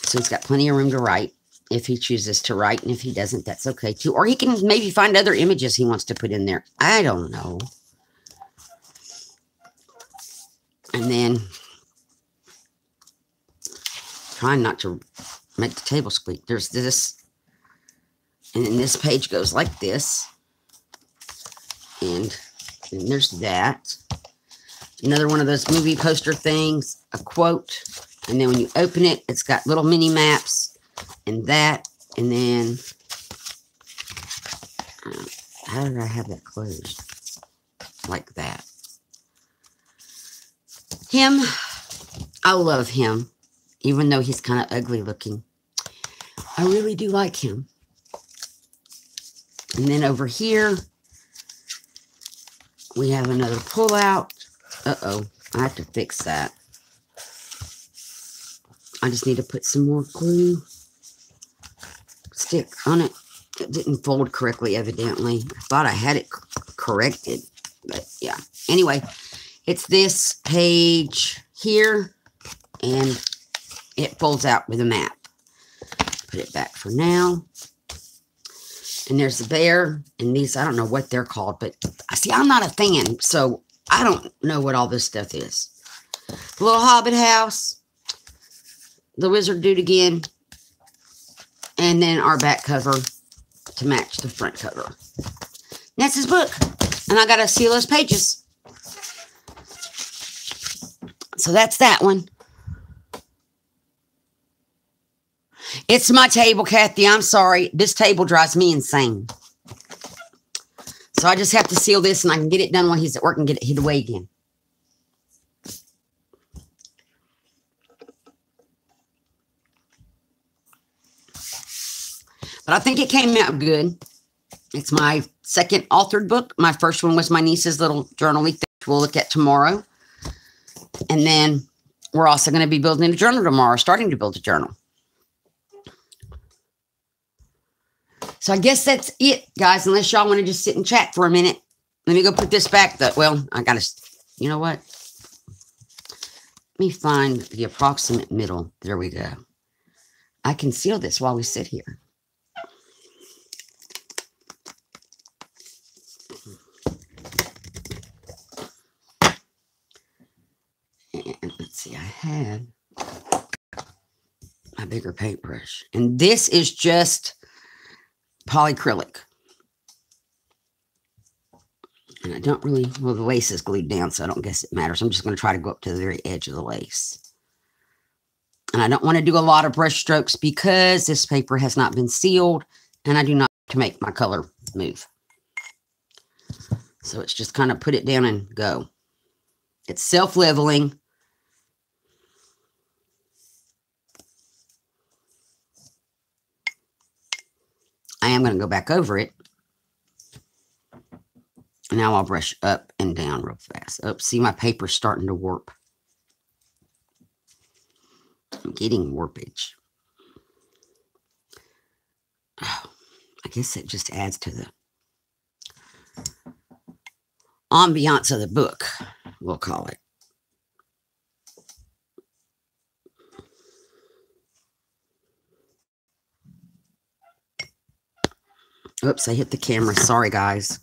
S1: So he's got plenty of room to write if he chooses to write. And if he doesn't, that's okay too. Or he can maybe find other images he wants to put in there. I don't know. And then, trying not to make the table squeak. There's this. And then this page goes like this. And then there's that. Another one of those movie poster things. A quote. And then when you open it, it's got little mini maps and that. And then, how did I have that closed? Like that. Him, I love him, even though he's kind of ugly looking. I really do like him. And then over here, we have another pull-out. Uh-oh, I have to fix that. I just need to put some more glue. stick on it. It didn't fold correctly, evidently. I thought I had it corrected, but yeah. Anyway, it's this page here, and it folds out with a map. Put it back for now. And there's the bear, and these, I don't know what they're called, but see, I'm not a fan, so I don't know what all this stuff is. The little Hobbit house, the Wizard Dude again, and then our back cover to match the front cover. That's his book, and I gotta seal those pages. So that's that one. It's my table, Kathy. I'm sorry. This table drives me insane. So I just have to seal this, and I can get it done while he's at work and get it hid away again. But I think it came out good. It's my second authored book. My first one was my niece's little journal-y thing, which we'll look at tomorrow. And then we're also going to be building a journal tomorrow, starting to build a journal. So I guess that's it, guys, unless y'all want to just sit and chat for a minute. Let me go put this back. Well, I got to, you know what? Let me find the approximate middle. There we go. I can seal this while we sit here. And let's see, I had my bigger paintbrush. And this is just polyacrylic. And I don't really, well, the lace is glued down, so I don't guess it matters. I'm just going to try to go up to the very edge of the lace. And I don't want to do a lot of brush strokes because this paper has not been sealed, and I do not want to make my color move. So it's just kind of put it down and go. It's self-leveling. I am going to go back over it. Now I'll brush up and down real fast. Oh, see, my paper's starting to warp. I'm getting warpage. Oh, I guess it just adds to the ambiance of the book, we'll call it. Oops, I hit the camera. Sorry, guys.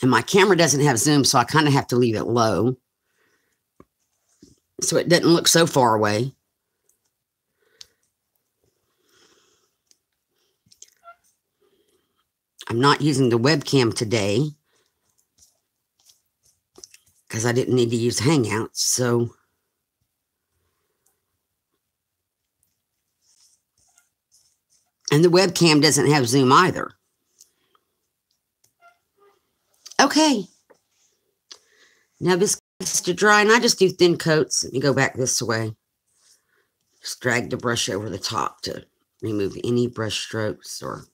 S1: And my camera doesn't have zoom, so I kind of have to leave it low so it doesn't look so far away. I'm not using the webcam today because I didn't need to use Hangouts, so and the webcam doesn't have zoom either. Okay. Now this is to dry, and I just do thin coats. Let me go back this way. Just drag the brush over the top to remove any brush strokes or...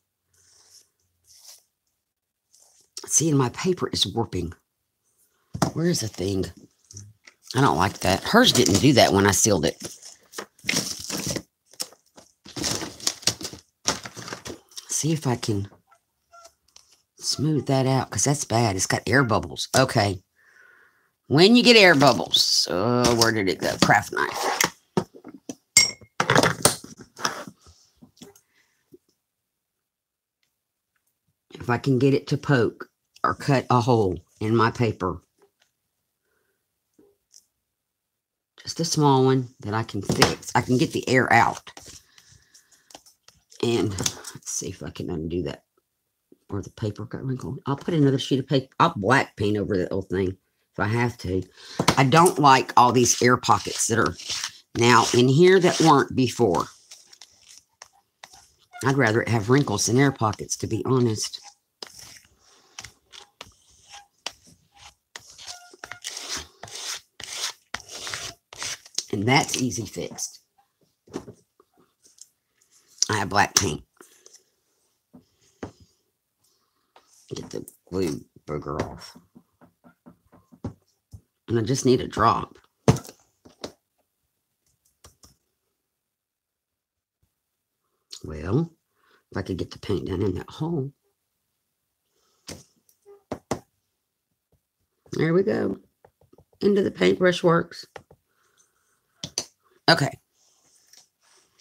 S1: See, and my paper is warping. Where's the thing? I don't like that. Hers didn't do that when I sealed it. See if I can smooth that out, because that's bad. It's got air bubbles. Okay. When you get air bubbles, where did it go? Craft knife. If I can get it to poke or cut a hole in my paper. Just a small one that I can fix. I can get the air out. And let's see if I can undo that. Or the paper got wrinkled. I'll put another sheet of paper. I'll black paint over that little thing if I have to. I don't like all these air pockets that are now in here that weren't before. I'd rather it have wrinkles than air pockets, to be honest. And that's easy fixed. I have black paint. Get the glue booger off. And I just need a drop. Well, if I could get the paint down in that hole. There we go. Into the paintbrush works. Okay.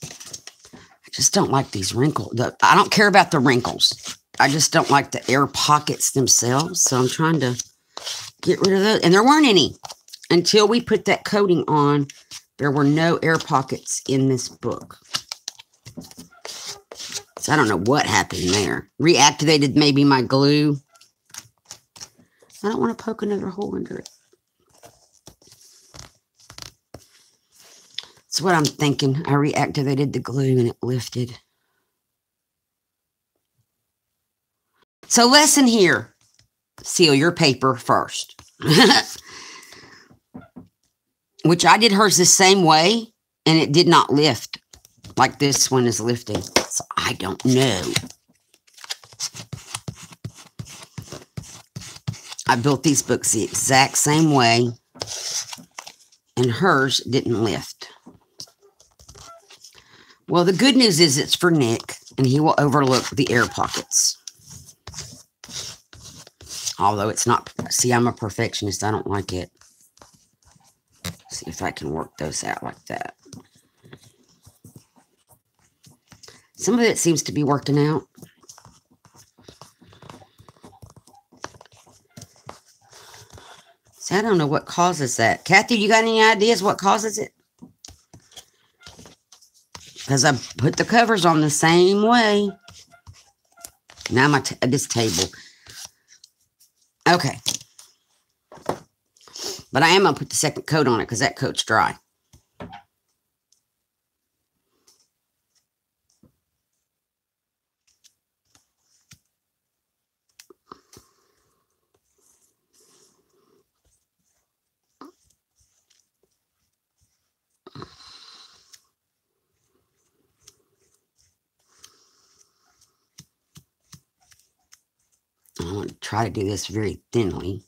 S1: I just don't like these wrinkles. I don't care about the wrinkles. I just don't like the air pockets themselves. So I'm trying to get rid of those. And there weren't any. Until we put that coating on, there were no air pockets in this book. So I don't know what happened there. Reactivated maybe my glue. I don't want to poke another hole under it. That's what I'm thinking. I reactivated the glue and it lifted. So lesson here. Seal your paper first. Which I did hers the same way, and it did not lift like this one is lifting. So I don't know. I built these books the exact same way, and hers didn't lift. Well, the good news is it's for Nick, and he will overlook the air pockets. Although it's not, see, I'm a perfectionist. I don't like it. See if I can work those out like that. Some of it seems to be working out. See, I don't know what causes that. Kathy, you got any ideas what causes it? Because I put the covers on the same way. Now my this table. Okay. But I am going to put the second coat on it because that coat's dry. I want to try to do this very thinly.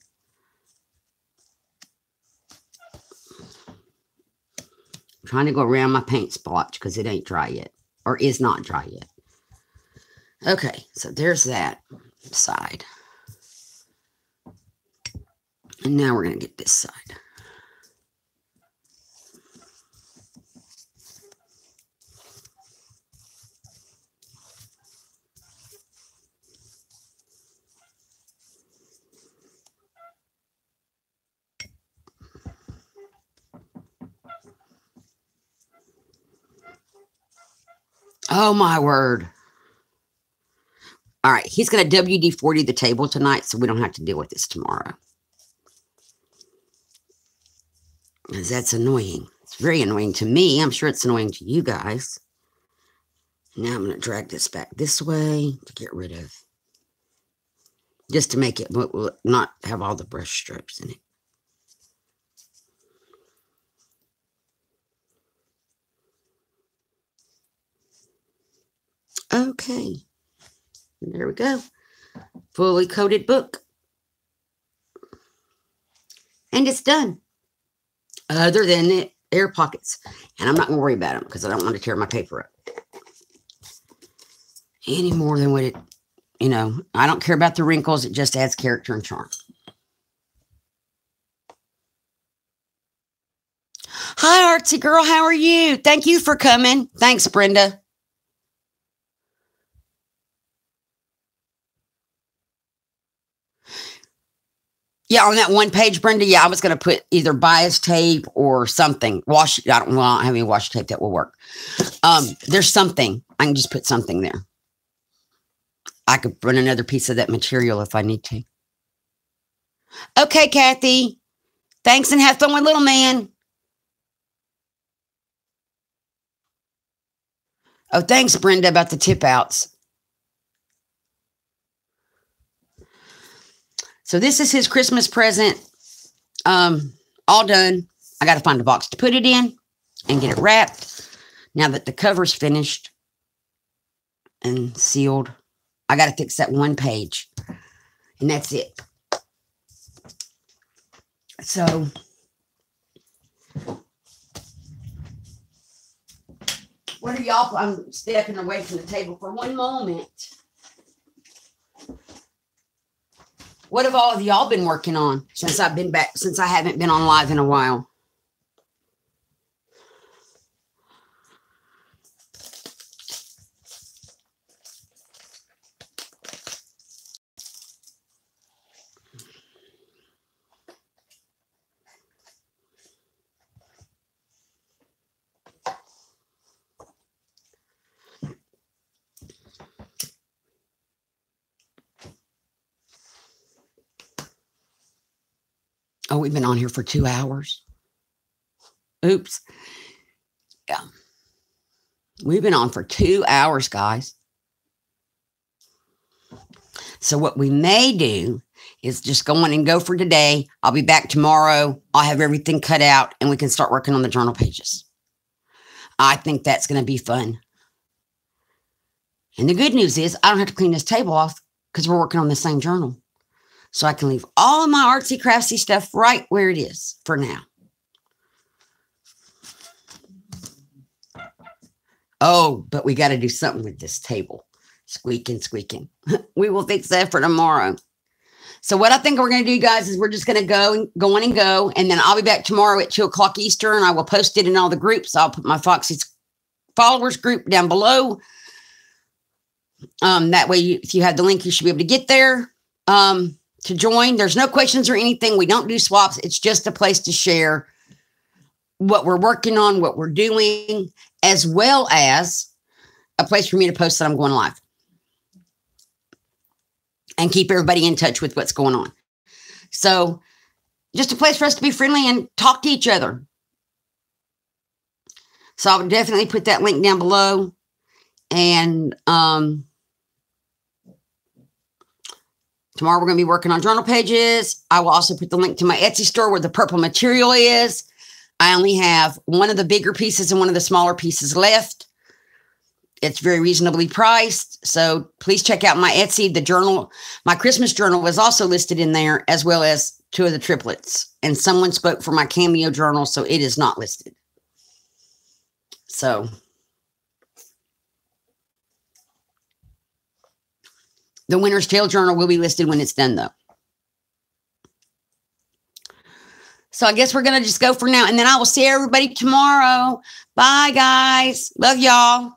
S1: I'm trying to go around my paint splotch because it ain't dry yet. Or is not dry yet. Okay, so there's that side. And now we're going to get this side. Oh, my word. All right, he's going to WD-40 the table tonight, so we don't have to deal with this tomorrow. Because that's annoying. It's very annoying to me. I'm sure it's annoying to you guys. Now I'm going to drag this back this way to get rid of. Just to make it not have all the brush strokes in it. Okay. There we go. Fully coated book. And it's done. Other than the air pockets. And I'm not going to worry about them because I don't want to tear my paper up. Any more than what it, you know, I don't care about the wrinkles. It just adds character and charm. Hi, Artsy girl. How are you? Thank you for coming. Thanks, Brenda. Yeah, on that one page, Brenda, yeah, I was going to put either bias tape or something. Washi, I don't have any washi tape that will work. There's something. I can just put something there. I could run another piece of that material if I need to. Okay, Kathy. Thanks and have fun with little man. Oh, thanks, Brenda, about the tip outs. So this is his Christmas present. All done. I got to find a box to put it in and get it wrapped. Now that the cover's finished and sealed, I got to fix that one page. And that's it. So What are y'all? I'm stepping away from the table for one moment. What have all of y'all been working on since I've been back, since I haven't been on live in a while? Oh, we've been on here for 2 hours. Oops. Yeah. We've been on for 2 hours, guys. So what we may do is just go on and go for today. I'll be back tomorrow. I'll have everything cut out and we can start working on the journal pages. I think that's going to be fun. And the good news is I don't have to clean this table off because we're working on the same journal. So I can leave all of my artsy craftsy stuff right where it is for now. Oh, but we got to do something with this table. Squeaking, squeaking. We will fix that for tomorrow. So what I think we're going to do, guys, is we're just going to go on and go. And then I'll be back tomorrow at 2 o'clock Eastern. I will post it in all the groups. I'll put my Foxy's followers group down below. That way, if you have the link, you should be able to get there to join. There's no questions or anything. We don't do swaps. It's just a place to share what we're working on, what we're doing, as well as a place for me to post that I'm going live. And keep everybody in touch with what's going on. So just a place for us to be friendly and talk to each other. So I would definitely put that link down below. And tomorrow we're going to be working on journal pages. I will also put the link to my Etsy store where the purple material is. I only have one of the bigger pieces and one of the smaller pieces left. It's very reasonably priced. So please check out my Etsy. The journal, my Christmas journal was also listed in there, as well as 2 of the triplets. And someone spoke for my cameo journal, so it is not listed. So the Winter's Tale journal will be listed when it's done, though. So I guess we're going to just go for now. And then I will see everybody tomorrow. Bye, guys. Love y'all.